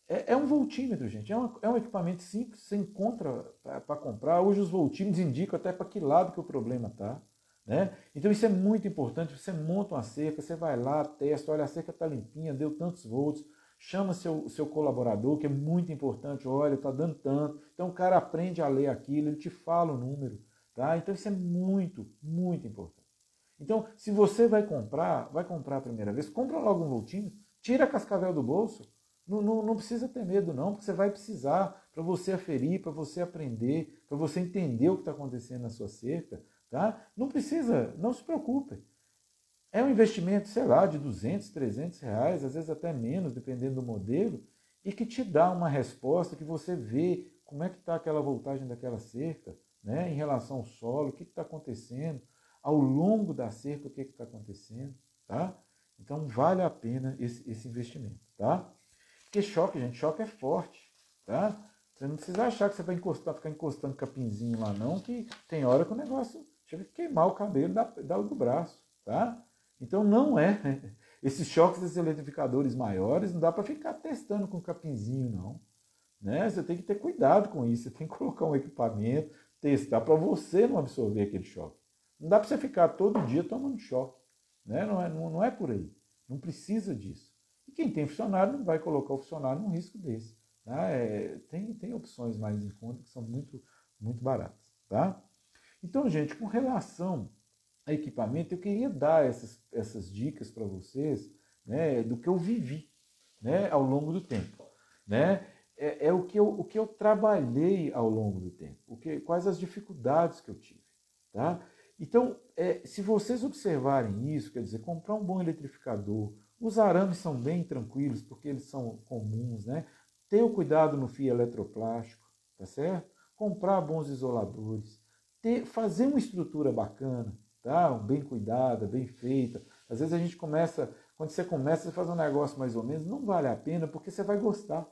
É um voltímetro, gente. É um equipamento simples, você encontra para comprar. Hoje os voltímetros indicam até para que lado que o problema está. Né? Então isso é muito importante. Você monta uma cerca, você vai lá, testa, olha, a cerca está limpinha, deu tantos volts, chama seu colaborador, que é muito importante, olha, está dando tanto. Então o cara aprende a ler aquilo, ele te fala o número. Tá? Então isso é muito, muito importante. Então, se você vai comprar a primeira vez, compra logo um voltímetro, tira a cascavel do bolso. Não precisa ter medo, não, porque você vai precisar para você aferir, para você aprender, para você entender o que está acontecendo na sua cerca. Tá? Não precisa, não se preocupe. É um investimento, sei lá, de 200, 300 reais, às vezes até menos, dependendo do modelo, e que te dá uma resposta que você vê como é que está aquela voltagem daquela cerca, né, em relação ao solo, o que está acontecendo, ao longo da cerca, o que está acontecendo. Tá? Então, vale a pena esse investimento. Tá? Porque choque, gente, choque é forte. Tá? Você não precisa achar que você vai ficar encostando capinzinho lá, não, que tem hora que o negócio chega a queimar o cabelo do braço. Tá? Então não é. Esses choques desses eletrificadores maiores não dá para ficar testando com capinzinho, não. Né? Você tem que ter cuidado com isso. Você tem que colocar um equipamento, testar para você não absorver aquele choque. Não dá para você ficar todo dia tomando choque. Né? Não é por aí. Não precisa disso. E quem tem funcionário não vai colocar o funcionário num risco desse. Tá? Tem opções mais em conta que são muito, muito baratas. Tá? Então, gente, com relação a equipamento, eu queria dar essas dicas para vocês, né, do que eu vivi, né, ao longo do tempo. Né? O que eu trabalhei ao longo do tempo, quais as dificuldades que eu tive. Tá? Então, se vocês observarem isso, quer dizer, comprar um bom eletrificador, os arames são bem tranquilos, porque eles são comuns, né? Ter o cuidado no fio eletroplástico, tá certo? Comprar bons isoladores, fazer uma estrutura bacana, tá? Bem cuidada, bem feita. Às vezes a gente quando você começa a fazer um negócio mais ou menos, não vale a pena, porque você vai gostar.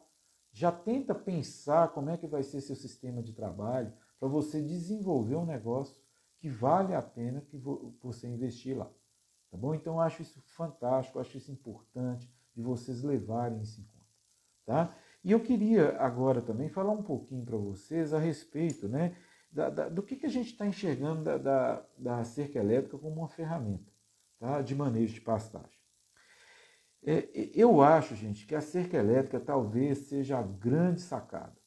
Já tenta pensar como é que vai ser seu sistema de trabalho para você desenvolver um negócio que vale a pena que você investir lá. Tá bom? Então eu acho isso fantástico, eu acho isso importante de vocês levarem isso em conta. Tá? E eu queria agora também falar um pouquinho para vocês a respeito, né, do que a gente está enxergando da cerca elétrica como uma ferramenta, tá, de manejo de pastagem. Eu acho, gente, que a cerca elétrica talvez seja a grande sacada,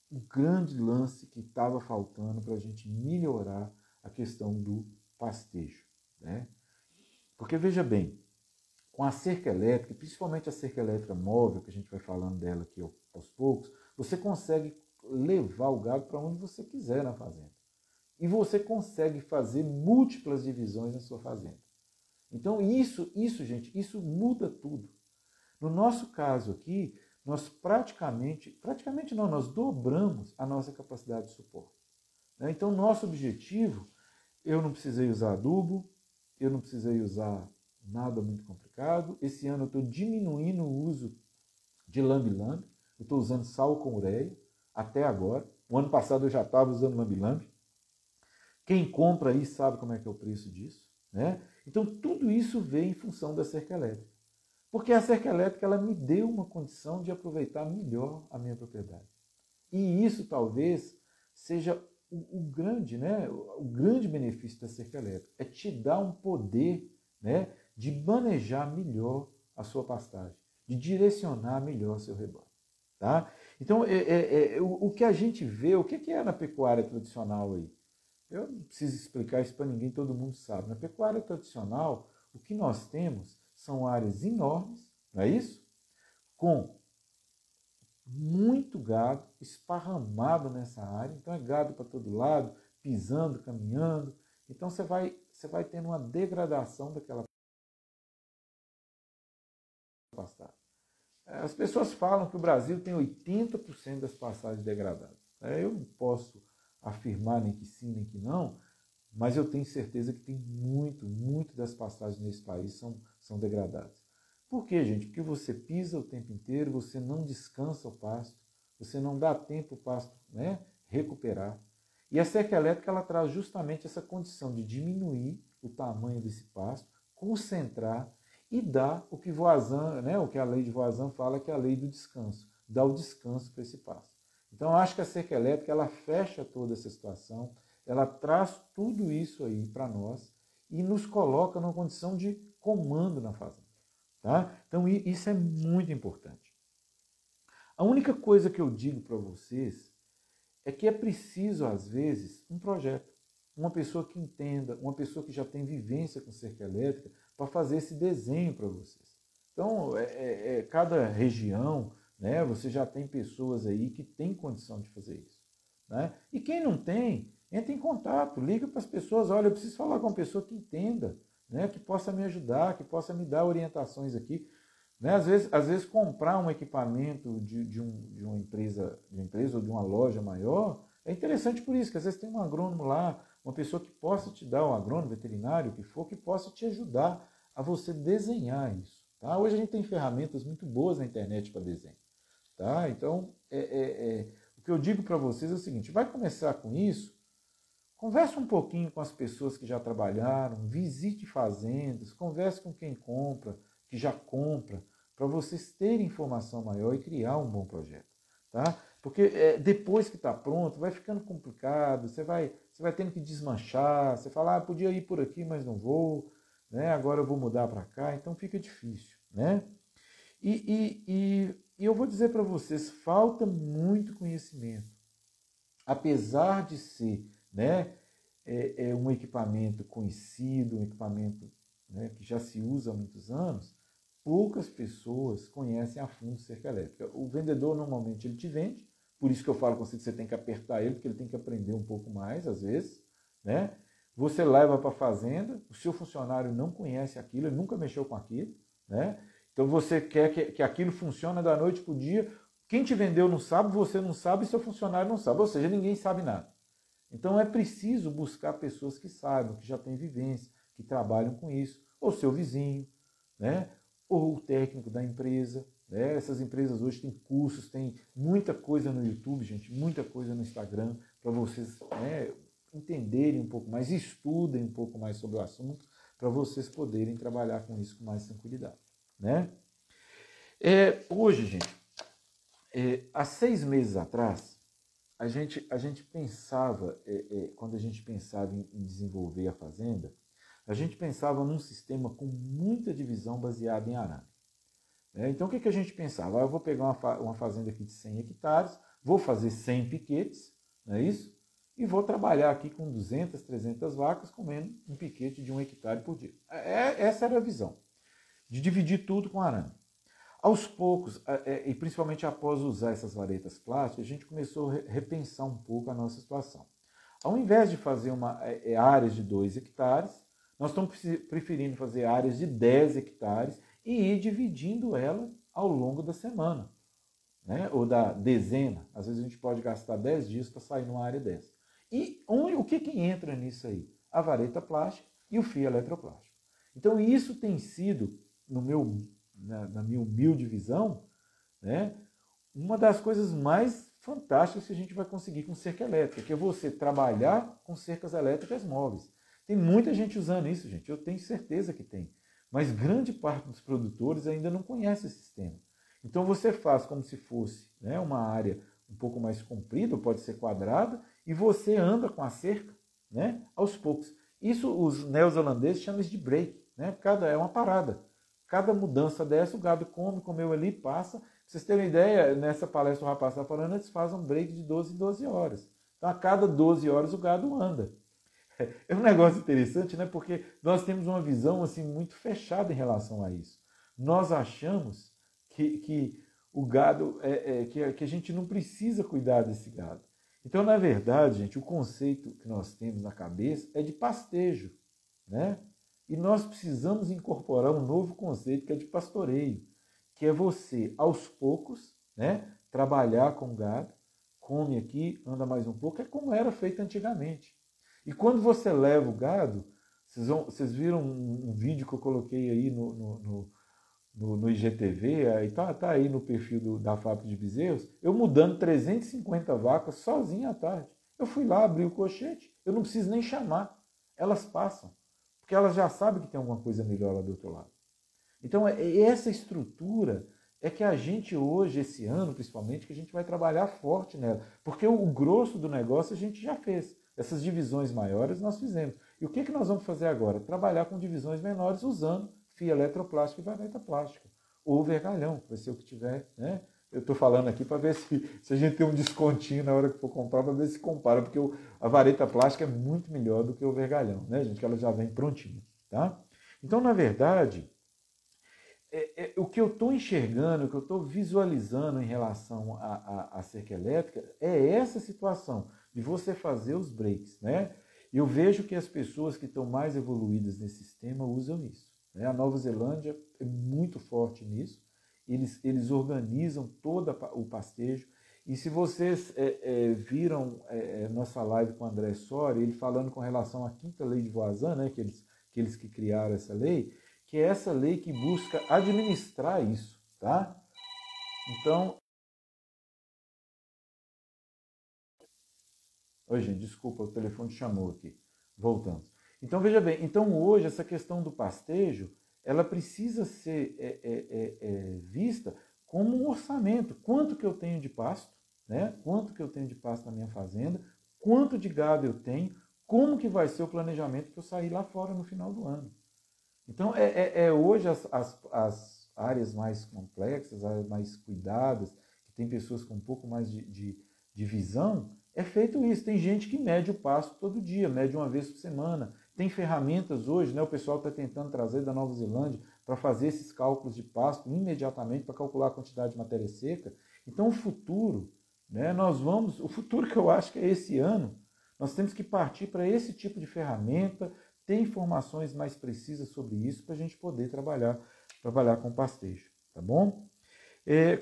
o grande lance que estava faltando para a gente melhorar a questão do pastejo. Né? Porque, veja bem, com a cerca elétrica, principalmente a cerca elétrica móvel, que a gente vai falando dela aqui aos poucos, você consegue levar o gado para onde você quiser na fazenda. e você consegue fazer múltiplas divisões na sua fazenda. Então isso, gente, isso muda tudo. No nosso caso aqui, nós praticamente não, nós dobramos a nossa capacidade de suporte. Então, nosso objetivo, eu não precisei usar adubo, eu não precisei usar nada muito complicado. Esse ano eu estou diminuindo o uso de lambe-lambe, eu estou usando sal com ureia, até agora. O ano passado eu já estava usando lambe-lambe. Quem compra aí sabe como é que é o preço disso, né? Então, tudo isso veio em função da cerca elétrica. Porque a cerca elétrica ela me deu uma condição de aproveitar melhor a minha propriedade. E isso talvez seja o grande, né, o grande benefício da cerca elétrica. É te dar um poder, né, de manejar melhor a sua pastagem, de direcionar melhor seu rebanho. Tá? Então, o que a gente vê, o que é na pecuária tradicional aí? Eu não preciso explicar isso para ninguém, todo mundo sabe. Na pecuária tradicional, o que nós temos são áreas enormes, não é isso? Com muito gado esparramado nessa área. Então é gado para todo lado, pisando, caminhando. Então você vai tendo uma degradação daquela pastagem. As pessoas falam que o Brasil tem 80% das pastagens degradadas. Eu não posso afirmar nem que sim, nem que não, mas eu tenho certeza que tem muito das pastagens nesse país são degradadas. Por quê, gente? Porque você pisa o tempo inteiro, você não descansa o pasto, você não dá tempo o pasto, né, recuperar. E a cerca elétrica ela traz justamente essa condição de diminuir o tamanho desse pasto, concentrar e dar o que Voisin, né, o que a lei de Voisin fala que é a lei do descanso, dar o descanso para esse pasto. Então eu acho que a cerca elétrica ela fecha toda essa situação, ela traz tudo isso aí para nós e nos coloca numa condição de comando na fazenda. Tá? Então isso é muito importante. A única coisa que eu digo para vocês é que é preciso, às vezes, um projeto. Uma pessoa que entenda, uma pessoa que já tem vivência com cerca elétrica para fazer esse desenho para vocês. Então, cada região, né, você já tem pessoas aí que têm condição de fazer isso. Né? E quem não tem, entra em contato, liga para as pessoas, olha, eu preciso falar com uma pessoa que entenda, né, que possa me ajudar, que possa me dar orientações aqui. Né? Às vezes comprar um equipamento de uma empresa ou de uma loja maior é interessante por isso, que às vezes tem um agrônomo lá, uma pessoa que possa te dar, um agrônomo, veterinário, o que for, que possa te ajudar a você desenhar isso. Tá? Hoje a gente tem ferramentas muito boas na internet para desenho. Tá? Então, o que eu digo para vocês é o seguinte, vai começar com isso, converse um pouquinho com as pessoas que já trabalharam, visite fazendas, converse com quem compra, que já compra, para vocês terem informação maior e criar um bom projeto. Tá? Porque depois que está pronto, vai ficando complicado, você vai tendo que desmanchar, você fala, podia ir por aqui, mas não vou, né? Agora eu vou mudar para cá, então fica difícil. Né? E eu vou dizer para vocês, falta muito conhecimento. Apesar de ser, né, um equipamento conhecido, um equipamento, né, que já se usa há muitos anos, poucas pessoas conhecem a fundo cerca elétrica. O vendedor normalmente ele te vende, por isso que eu falo com você que você tem que apertar ele, porque ele tem que aprender um pouco mais às vezes. Né? Você leva para a fazenda, o seu funcionário não conhece aquilo, ele nunca mexeu com aquilo. Né? Então você quer que aquilo funcione da noite para o dia. Quem te vendeu não sabe, você não sabe e seu funcionário não sabe. Ou seja, ninguém sabe nada. Então é preciso buscar pessoas que saibam, que já têm vivência, que trabalham com isso. Ou seu vizinho, né? Ou o técnico da empresa. Né? Essas empresas hoje têm cursos, tem muita coisa no YouTube, gente, muita coisa no Instagram, para vocês, né, entenderem um pouco mais, estudem um pouco mais sobre o assunto, para vocês poderem trabalhar com isso com mais tranquilidade. Né? Hoje, gente, há 6 meses atrás, a gente pensava, quando a gente pensava em desenvolver a fazenda, a gente pensava num sistema com muita divisão baseada em arame. Então o que a gente pensava? Eu vou pegar uma fazenda aqui de 100 hectares, vou fazer 100 piquetes, não é isso? E vou trabalhar aqui com 200, 300 vacas comendo um piquete de 1 hectare por dia. Essa era a visão, de dividir tudo com arame. Aos poucos, e principalmente após usar essas varetas plásticas, a gente começou a repensar um pouco a nossa situação. ao invés de fazer áreas de 2 hectares, nós estamos preferindo fazer áreas de 10 hectares e ir dividindo ela ao longo da semana, né? Ou da dezena. Às vezes a gente pode gastar 10 dias para sair numa área dessa. E o que entra nisso aí? A vareta plástica e o fio eletroplástico. Então isso tem sido, na minha humilde visão, né, uma das coisas mais fantásticas que a gente vai conseguir com cerca elétrica, que é você trabalhar com cercas elétricas móveis. Tem muita gente usando isso, gente, eu tenho certeza que tem. Mas grande parte dos produtores ainda não conhece esse sistema. Então você faz como se fosse, né, uma área um pouco mais comprida, pode ser quadrada, e você anda com a cerca, né, aos poucos. Isso os neozelandeses chamam de break, né? É uma parada. Cada mudança dessa, o gado comeu ali, passa. Pra vocês terem ideia, nessa palestra o rapaz está falando, eles fazem um break de 12 em 12 horas. Então a cada 12 horas o gado anda. É um negócio interessante, né? Porque nós temos uma visão assim muito fechada em relação a isso. Nós achamos que o gado, que a gente não precisa cuidar desse gado. Então, na verdade, gente, o conceito que nós temos na cabeça é de pastejo, né? E nós precisamos incorporar um novo conceito que é de pastoreio, que é você, aos poucos, né, trabalhar com o gado, come aqui, anda mais um pouco, é como era feito antigamente. E quando você leva o gado, vocês viram um vídeo que eu coloquei aí no IGTV, aí tá aí no perfil da fábrica de bezerros, eu mudando 350 vacas sozinho à tarde. Eu fui lá, abri o cochete, eu não preciso nem chamar, elas passam, porque elas já sabem que tem alguma coisa melhor lá do outro lado. Então, essa estrutura é que a gente hoje, esse ano principalmente, que a gente vai trabalhar forte nela, porque o grosso do negócio a gente já fez. Essas divisões maiores nós fizemos. E o que nós vamos fazer agora? Trabalhar com divisões menores usando fio eletroplástico e vareta plástica. Ou vergalhão, vai ser o que tiver, né? Eu estou falando aqui para ver se a gente tem um descontinho na hora que for comprar, para ver se compara, porque a vareta plástica é muito melhor do que o vergalhão, né, gente? Que ela já vem prontinha, tá? Então, na verdade, o que eu estou enxergando, o que eu estou visualizando em relação à cerca elétrica é essa situação de você fazer os breaks, né? Eu vejo que as pessoas que estão mais evoluídas nesse sistema usam isso, né? A Nova Zelândia é muito forte nisso, eles organizam todo o pastejo, e se vocês viram nossa live com o André Soria, ele falando com relação à quinta lei de Voisin, né, aqueles que criaram essa lei, que é essa lei que busca administrar isso, tá? Então... Oi, gente, desculpa, o telefone chamou aqui. Voltamos. Então, veja bem, então hoje essa questão do pastejo, ela precisa ser vista como um orçamento. Quanto que eu tenho de pasto, né? Quanto que eu tenho de pasto na minha fazenda, quanto de gado eu tenho, como que vai ser o planejamento para eu sair lá fora no final do ano. Então, hoje as áreas mais complexas, áreas mais cuidadas, que tem pessoas com um pouco mais de visão, é feito isso. Tem gente que mede o pasto todo dia, mede uma vez por semana. Tem ferramentas hoje, né? O pessoal está tentando trazer da Nova Zelândia para fazer esses cálculos de pasto imediatamente, para calcular a quantidade de matéria seca. Então, o futuro, né? O futuro que eu acho que é esse ano, nós temos que partir para esse tipo de ferramenta, ter informações mais precisas sobre isso para a gente poder trabalhar com pastejo, tá bom?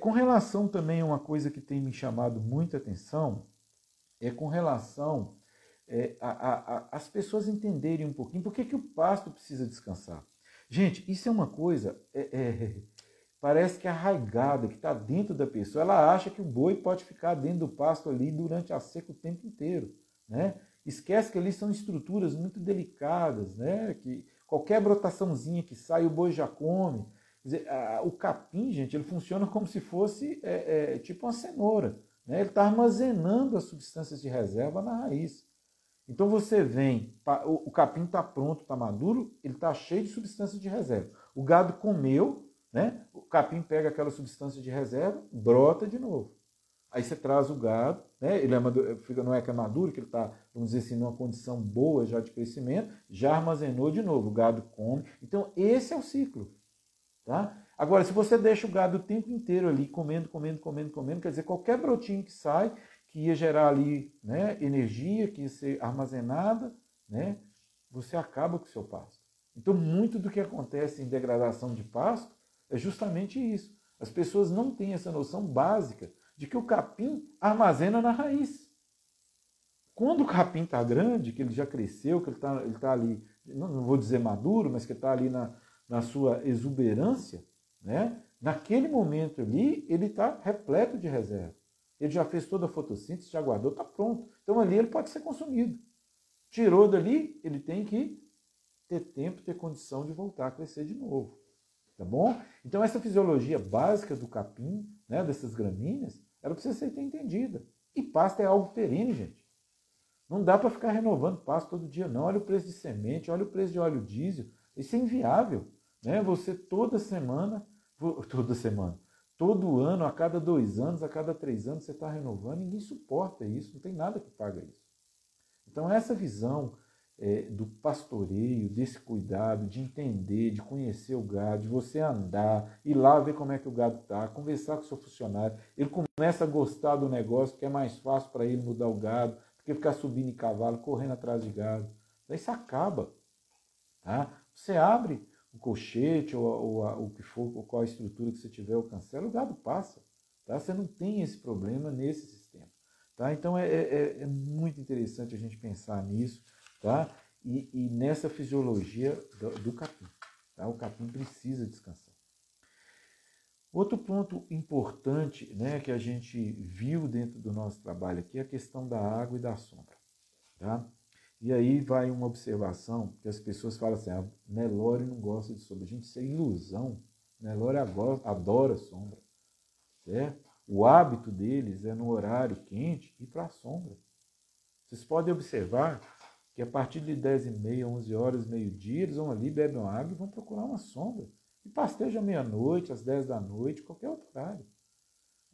Com relação também a uma coisa que tem me chamado muita atenção, é com relação as pessoas entenderem um pouquinho por que o pasto precisa descansar. Gente, isso é uma coisa, parece que é arraigada, que está dentro da pessoa. Ela acha que o boi pode ficar dentro do pasto ali durante a seca o tempo inteiro, né? Esquece que ali são estruturas muito delicadas, né? Que qualquer brotaçãozinha que sai, o boi já come. Quer dizer, o capim, gente, ele funciona como se fosse tipo uma cenoura, né? Ele está armazenando as substâncias de reserva na raiz. Então você vem, o capim está pronto, está maduro, ele está cheio de substâncias de reserva. O gado comeu, né? O capim pega aquela substância de reserva, brota de novo. Aí você traz o gado, né? Ele não é que é maduro, que ele está, vamos dizer assim, numa condição boa já de crescimento, já armazenou de novo, o gado come. Então, esse é o ciclo. Tá? Agora, se você deixa o gado o tempo inteiro ali, comendo, quer dizer, qualquer brotinho que sai, que ia gerar ali, né, energia, que ia ser armazenada, né, você acaba com o seu pasto. Então, muito do que acontece em degradação de pasto é justamente isso. As pessoas não têm essa noção básica de que o capim armazena na raiz. Quando o capim está grande, que ele já cresceu, que ele tá ali, não vou dizer maduro, mas que está ali na sua exuberância, né? Naquele momento ali, ele está repleto de reserva. Ele já fez toda a fotossíntese, já guardou, está pronto. Então ali ele pode ser consumido. Tirou dali, ele tem que ter tempo, ter condição de voltar a crescer de novo. Tá bom? Então essa fisiologia básica do capim, né, dessas gramíneas, ela precisa ser entendida. E pasto é algo perene, gente. Não dá para ficar renovando pasto todo dia, não. Olha o preço de semente, olha o preço de óleo diesel. Isso é inviável. Né? Você toda semana, todo ano, a cada 2 anos, a cada 3 anos, você está renovando. Ninguém suporta isso, não tem nada que paga isso. Então essa visão do pastoreio, desse cuidado, de entender, de conhecer o gado, de você andar, ir lá ver como é que o gado está, conversar com o seu funcionário, ele começa a gostar do negócio, porque é mais fácil para ele mudar o gado, porque ficar subindo em cavalo, correndo atrás de gado. Daí isso acaba. Tá? Você abre o colchete ou o que for, ou qual a estrutura que você tiver, ou cancela, o gado passa. Tá? Você não tem esse problema nesse sistema. Tá? Então é muito interessante a gente pensar nisso, tá? E nessa fisiologia do capim. Tá? O capim precisa descansar. Outro ponto importante, né, que a gente viu dentro do nosso trabalho aqui é a questão da água e da sombra. Tá? E aí vai uma observação que as pessoas falam assim, Nelore não gosta de sombra. Gente, isso é ilusão. Nelore adora sombra. Certo? O hábito deles é no horário quente ir para a sombra. Vocês podem observar que a partir de 10h30, 11 horas, meio-dia, eles vão ali, bebem uma água e vão procurar uma sombra. E pasteja à meia-noite, às 10 da noite, qualquer outro horário.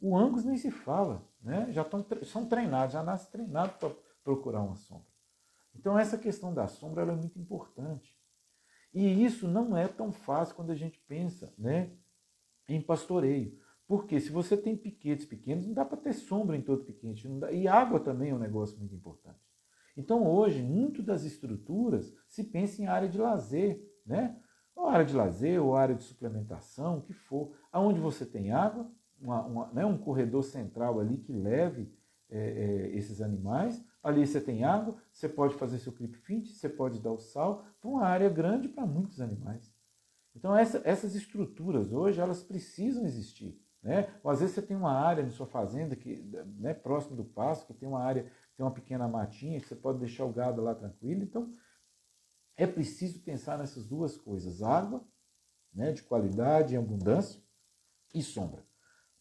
O Angus nem se fala, né? São treinados, já nascem treinados para procurar uma sombra. Então essa questão da sombra ela é muito importante. E isso não é tão fácil quando a gente pensa, né, em pastoreio. Porque se você tem piquetes pequenos, não dá para ter sombra em todo piquete. Não dá. E água também é um negócio muito importante. Então hoje, muito das estruturas se pensa em área de lazer, né? Ou área de lazer, ou área de suplementação, o que for. Aonde você tem água, né, um corredor central ali que leve esses animais. Ali você tem água, você pode fazer seu clip feed, você pode dar o sal. Então, uma área grande para muitos animais. Então, essas estruturas hoje, elas precisam existir. Né? Ou às vezes você tem uma área na sua fazenda, que, né, próximo do pasto, que tem uma área, tem uma pequena matinha, que você pode deixar o gado lá tranquilo. Então, é preciso pensar nessas duas coisas. Água, né, de qualidade e abundância, e sombra.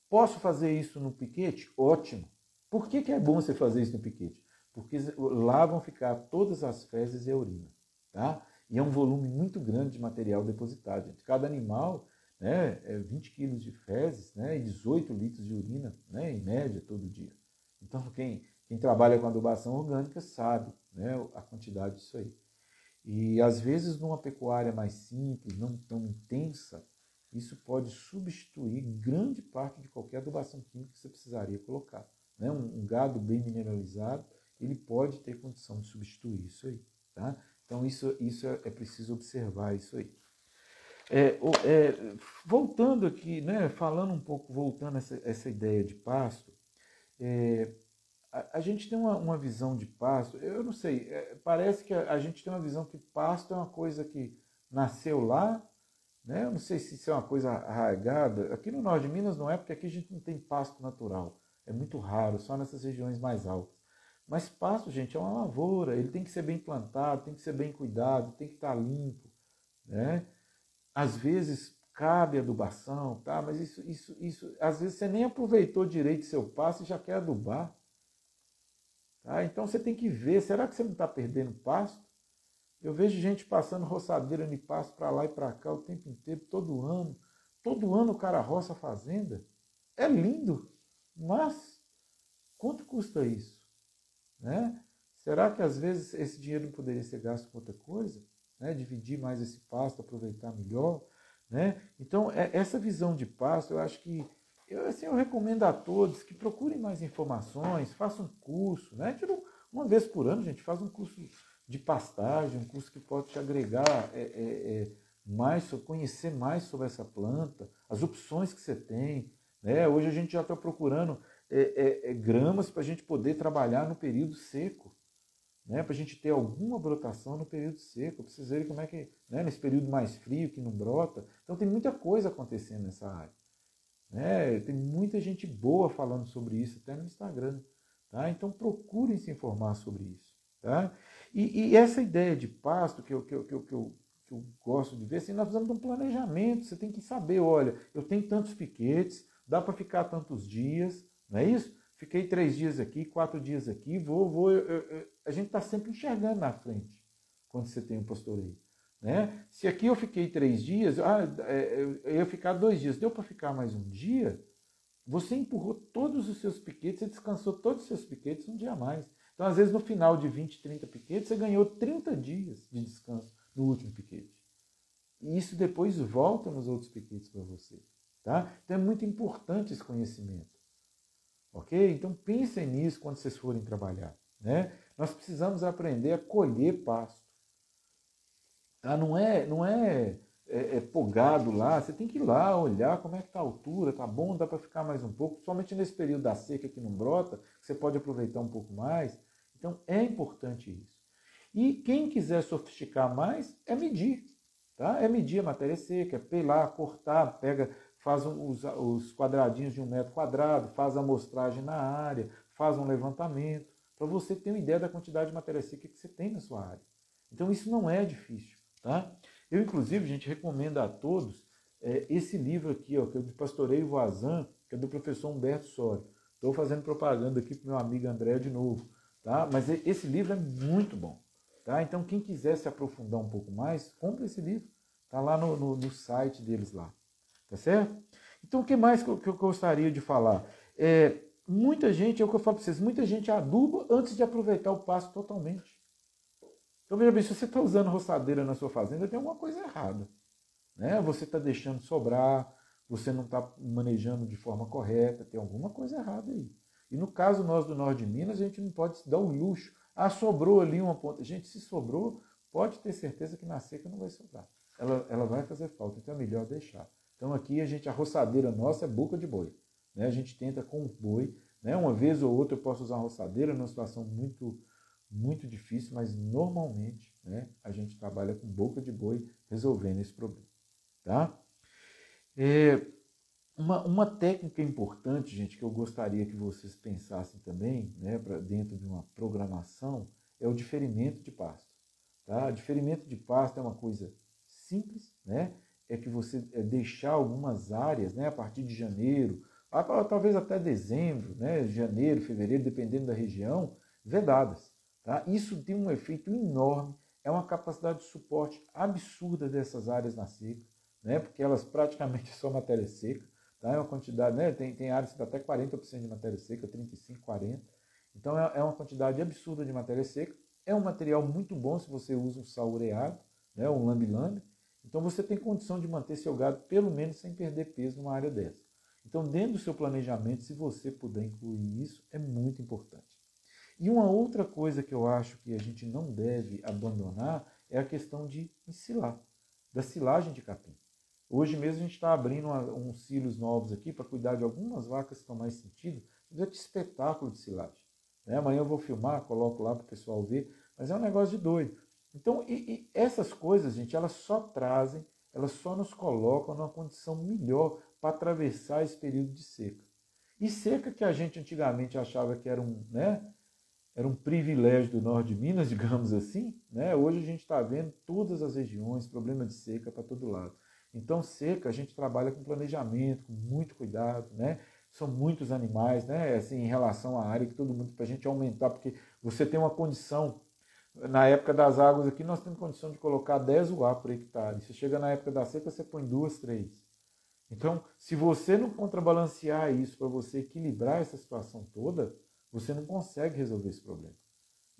Posso fazer isso no piquete? Ótimo. Por que é bom você fazer isso no piquete? Porque lá vão ficar todas as fezes e a urina. Tá? E é um volume muito grande de material depositado. Gente. Cada animal, né, é 20 quilos de fezes, né, e 18 litros de urina, né, em média, todo dia. Então, quem trabalha com adubação orgânica sabe, né, a quantidade disso aí. E, às vezes, numa pecuária mais simples, não tão intensa, isso pode substituir grande parte de qualquer adubação química que você precisaria colocar. Né? Um gado bem mineralizado, ele pode ter condição de substituir isso aí. Tá? Então, isso é preciso observar isso aí. Voltando aqui, né, falando um pouco, voltando essa ideia de pasto, a gente tem uma visão de pasto, eu não sei, parece que a gente tem uma visão que pasto é uma coisa que nasceu lá, né? Eu não sei se isso é uma coisa arraigada. Aqui no norte de Minas não é, porque aqui a gente não tem pasto natural. É muito raro, só nessas regiões mais altas. Mas pasto, gente, é uma lavoura, ele tem que ser bem plantado, tem que ser bem cuidado, tem que estar limpo. Né? Às vezes cabe adubação, tá? Mas isso, às vezes você nem aproveitou direito seu pasto e já quer adubar. Tá? Então você tem que ver, será que você não está perdendo pasto? Eu vejo gente passando roçadeira de pasto para lá e para cá o tempo inteiro, todo ano. Todo ano o cara roça a fazenda. É lindo, mas quanto custa isso? Né? Será que às vezes esse dinheiro não poderia ser gasto com outra coisa? Né? Dividir mais esse pasto, aproveitar melhor? Né? Então, essa visão de pasto, eu acho que eu recomendo a todos que procurem mais informações, façam um curso, né? Tipo, uma vez por ano, gente, faz um curso de pastagem, um curso que pode te agregar mais, conhecer mais sobre essa planta, as opções que você tem. Né? Hoje a gente já está procurando gramas para a gente poder trabalhar no período seco. Né, para a gente ter alguma brotação no período seco, para vocês verem como é que, né, nesse período mais frio que não brota. Então tem muita coisa acontecendo nessa área. Né? Tem muita gente boa falando sobre isso, até no Instagram. Tá? Então procurem se informar sobre isso. Tá? E essa ideia de pasto que eu gosto de ver, assim, nós precisamos de um planejamento. Você tem que saber, olha, eu tenho tantos piquetes, dá para ficar tantos dias, não é isso? Fiquei 3 dias aqui, 4 dias aqui, a gente está sempre enxergando na frente quando você tem um pastoreio. Né? Se aqui eu fiquei 3 dias, eu ia ficar 2 dias, deu para ficar mais um dia, você empurrou todos os seus piquetes, você descansou todos os seus piquetes um dia a mais. Então, às vezes, no final de 20, 30 piquetes, você ganhou 30 dias de descanso no último piquete. E isso depois volta nos outros piquetes para você. Tá? Então, é muito importante esse conhecimento. Ok? Então pensem nisso quando vocês forem trabalhar. Né? Nós precisamos aprender a colher pasto. Tá? Não é pogado lá, você tem que ir lá olhar como é que está a altura, tá bom, dá para ficar mais um pouco, somente nesse período da seca que não brota, você pode aproveitar um pouco mais. Então é importante isso. E quem quiser sofisticar mais, é medir. Tá? É medir a matéria seca, é pelar, cortar, faz os quadradinhos de 1 metro quadrado, faz a amostragem na área, faz um levantamento, para você ter uma ideia da quantidade de matéria seca que você tem na sua área. Então isso não é difícil. Tá? Eu, inclusive, gente, recomendo a todos esse livro aqui, ó, que é do Pastoreio Voisin, que é do professor Humberto Soria. Estou fazendo propaganda aqui para o meu amigo André de novo. Tá? Mas esse livro é muito bom. Tá? Então, quem quiser se aprofundar um pouco mais, compre esse livro. Está lá no site deles lá. Tá certo? Então, o que mais que eu gostaria de falar? Muita gente, é o que eu falo para vocês, muita gente aduba antes de aproveitar o pasto totalmente. Então, veja bem, se você está usando roçadeira na sua fazenda, tem alguma coisa errada. Né? Você está deixando sobrar, você não está manejando de forma correta, tem alguma coisa errada aí. E no caso nós do norte de Minas, a gente não pode se dar o luxo. Ah, sobrou ali uma ponta. Gente, se sobrou, pode ter certeza que na seca não vai sobrar. Ela vai fazer falta, então é melhor deixar. Então aqui a roçadeira nossa é boca de boi. Né? A gente tenta com o boi. Né? Uma vez ou outra eu posso usar uma roçadeira numa situação muito difícil, mas normalmente, né, a gente trabalha com boca de boi resolvendo esse problema. Tá? Uma técnica importante, gente, que eu gostaria que vocês pensassem também, né, dentro de uma programação, é o diferimento de pasto. Tá? Diferimento de pasto é uma coisa simples, né? É que você deixar algumas áreas, né, a partir de janeiro, talvez até dezembro, né, janeiro, fevereiro, dependendo da região, vedadas. Tá? Isso tem um efeito enorme, é uma capacidade de suporte absurda dessas áreas na seca, né, porque elas praticamente são matéria seca. Tá? É uma quantidade, né, tem áreas que dá até 40% de matéria seca, 35%, 40%. Então é uma quantidade absurda de matéria seca. É um material muito bom se você usa um sal ureado, né, um lambe-lambe. Então você tem condição de manter seu gado pelo menos sem perder peso numa área dessa. Então dentro do seu planejamento, se você puder incluir isso, é muito importante. E uma outra coisa que eu acho que a gente não deve abandonar é a questão de ensilar, da silagem de capim. Hoje mesmo a gente está abrindo uns silos novos aqui para cuidar de algumas vacas que estão mais sentido. Precisa de espetáculo de silagem. Né? Amanhã eu vou filmar, coloco lá para o pessoal ver, mas é um negócio de doido. Então, essas coisas, gente, elas só nos colocam numa condição melhor para atravessar esse período de seca. E seca que a gente antigamente achava que era um privilégio do norte de Minas, digamos assim, né? Hoje a gente está vendo todas as regiões, problema de seca para todo lado. Então, seca, a gente trabalha com planejamento, com muito cuidado, né? São muitos animais, né? Assim, em relação à área que todo mundo, para a gente aumentar, porque você tem uma condição, na época das águas aqui, nós temos condição de colocar 10 UA por hectare. Se chega na época da seca, você põe 2, 3. Então, se você não contrabalancear isso para você equilibrar essa situação toda, você não consegue resolver esse problema.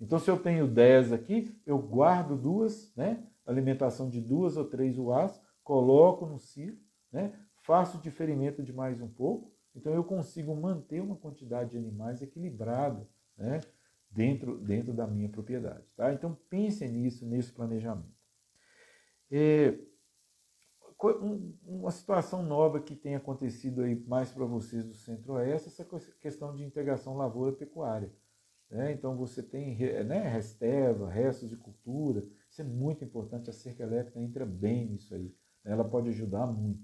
Então, se eu tenho 10 aqui, eu guardo 2, né? Alimentação de 2 ou 3 UAs, coloco no silo, né? Faço o diferimento de mais um pouco, Então eu consigo manter uma quantidade de animais equilibrada, né, dentro da minha propriedade. Tá? Então pensem nisso, nesse planejamento. Uma situação nova que tem acontecido aí mais para vocês do Centro-Oeste, essa questão de integração lavoura-pecuária. Né? Então você tem, né, reserva, restos de cultura, isso é muito importante, a cerca elétrica entra bem nisso aí, né? Ela pode ajudar muito.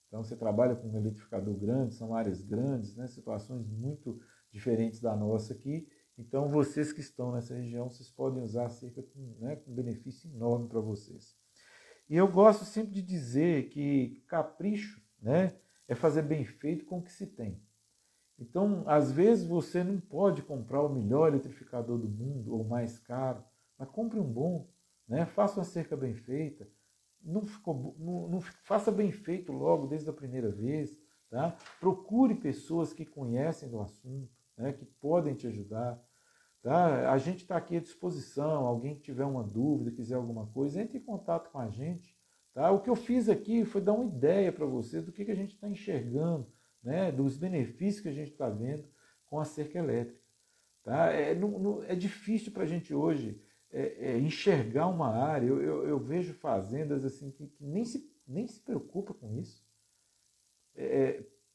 Então você trabalha com um eletrificador grande, são áreas grandes, né, situações muito diferentes da nossa aqui, então vocês que estão nessa região, vocês podem usar a cerca com benefício enorme para vocês. E eu gosto sempre de dizer que capricho, né, é fazer bem feito com o que se tem. Então, às vezes você não pode comprar o melhor eletrificador do mundo ou mais caro, mas compre um bom, né? Faça uma cerca bem feita, não faça bem feito logo desde a primeira vez, tá? Procure pessoas que conhecem do assunto, né? Que podem te ajudar. Tá? A gente está aqui à disposição, alguém que tiver uma dúvida, quiser alguma coisa, entre em contato com a gente. Tá? O que eu fiz aqui foi dar uma ideia para vocês do que a gente está enxergando, né? Dos benefícios que a gente está vendo com a cerca elétrica. Tá? É difícil para a gente hoje enxergar uma área. Eu vejo fazendas assim que nem se preocupa com isso.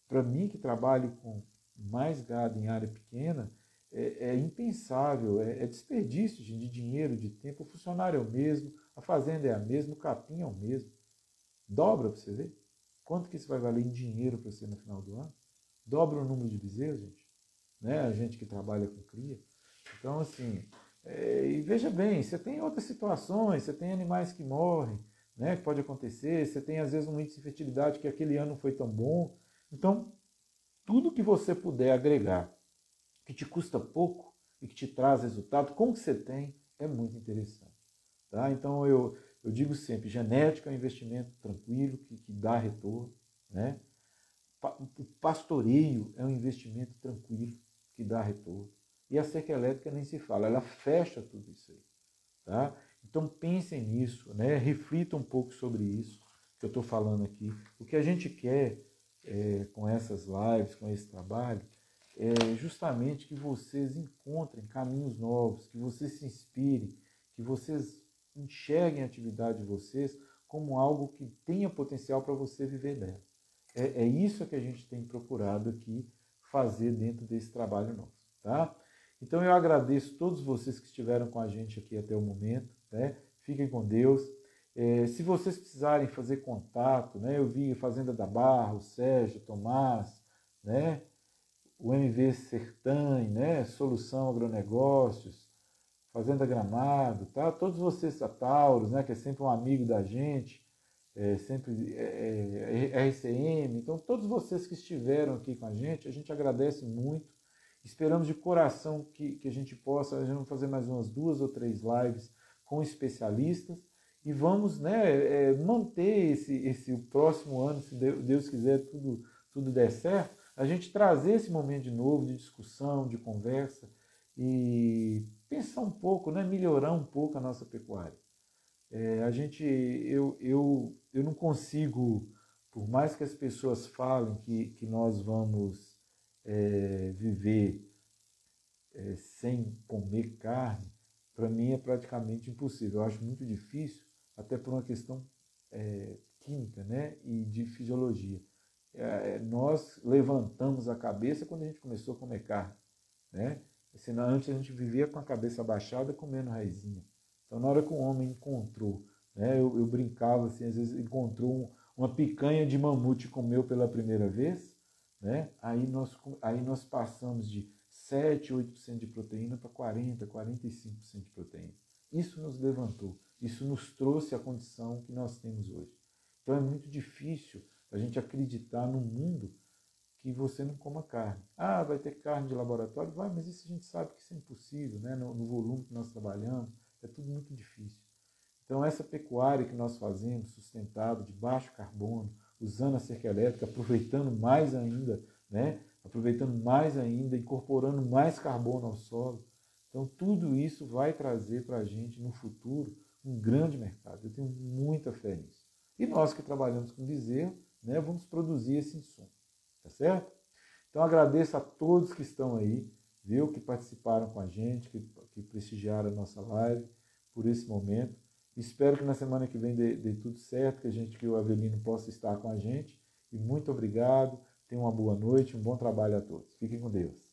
Para mim, que trabalho com mais gado em área pequena, é impensável, é desperdício de dinheiro, de tempo. O funcionário é o mesmo, a fazenda é a mesma, o capim é o mesmo. Dobra para você ver. Quanto que isso vai valer em dinheiro para você no final do ano? Dobra o número de bezerros, gente. Né? A gente que trabalha com cria. Então, assim, e veja bem, você tem outras situações, você tem animais que morrem, né? Que pode acontecer, você tem às vezes um índice de fertilidade que aquele ano não foi tão bom. Então, tudo que você puder agregar, que te custa pouco e que te traz resultado, com o que você tem, é muito interessante. Tá? Então, eu digo sempre, genética é um investimento tranquilo, que dá retorno. Né? O pastoreio é um investimento tranquilo, que dá retorno. E a cerca elétrica nem se fala, ela fecha tudo isso aí. Tá? Então pensem nisso, né? Reflitam um pouco sobre isso que eu estou falando aqui. O que a gente quer com essas lives, com esse trabalho, é justamente que vocês encontrem caminhos novos, que vocês se inspirem, que vocês enxerguem a atividade de vocês como algo que tenha potencial para você viver dela. É isso que a gente tem procurado aqui fazer dentro desse trabalho nosso. Tá? Então eu agradeço todos vocês que estiveram com a gente aqui até o momento. Né? Fiquem com Deus. Se vocês precisarem fazer contato, né? Eu vi Fazenda da Barra, o Sérgio, o Tomás, né? O MV Sertã, né? Solução Agronegócios, Fazenda Gramado, tá? Todos vocês, a Taurus, né? Que é sempre um amigo da gente, sempre RCM, então todos vocês que estiveram aqui com a gente agradece muito. Esperamos de coração que a gente possa, fazer mais umas 2 ou 3 lives com especialistas e vamos, né, manter esse o próximo ano, se Deus quiser, tudo der certo, a gente trazer esse momento de novo, de discussão, de conversa e pensar um pouco, né, melhorar um pouco a nossa pecuária. Eu não consigo, por mais que as pessoas falem que nós vamos viver sem comer carne, para mim é praticamente impossível. Eu acho muito difícil, até por uma questão química, né, e de fisiologia. Nós levantamos a cabeça quando a gente começou a comer carne. Né? Senão, antes a gente vivia com a cabeça abaixada comendo raizinha. Então, na hora que o homem encontrou, né, eu brincava assim, às vezes encontrou uma picanha de mamute e comeu pela primeira vez, né, aí nós passamos de 7, 8% de proteína para 40, 45% de proteína. Isso nos levantou, isso nos trouxe a condição que nós temos hoje. Então, é muito difícil a gente acreditar num mundo que você não coma carne. Ah, vai ter carne de laboratório? Vai, mas isso a gente sabe que isso é impossível, né? No volume que nós trabalhamos, é tudo muito difícil. Então, essa pecuária que nós fazemos, sustentável, de baixo carbono, usando a cerca elétrica, aproveitando mais ainda, né? Aproveitando mais ainda, incorporando mais carbono ao solo. Então, tudo isso vai trazer para a gente, no futuro, um grande mercado. Eu tenho muita fé nisso. E nós que trabalhamos com bezerro, né, vamos produzir esse insumo. Tá certo? Então agradeço a todos que estão aí, viu, que participaram com a gente, que prestigiaram a nossa live por esse momento. Espero que na semana que vem dê tudo certo, que o Avelino possa estar com a gente. E muito obrigado, tenham uma boa noite, um bom trabalho a todos. Fiquem com Deus.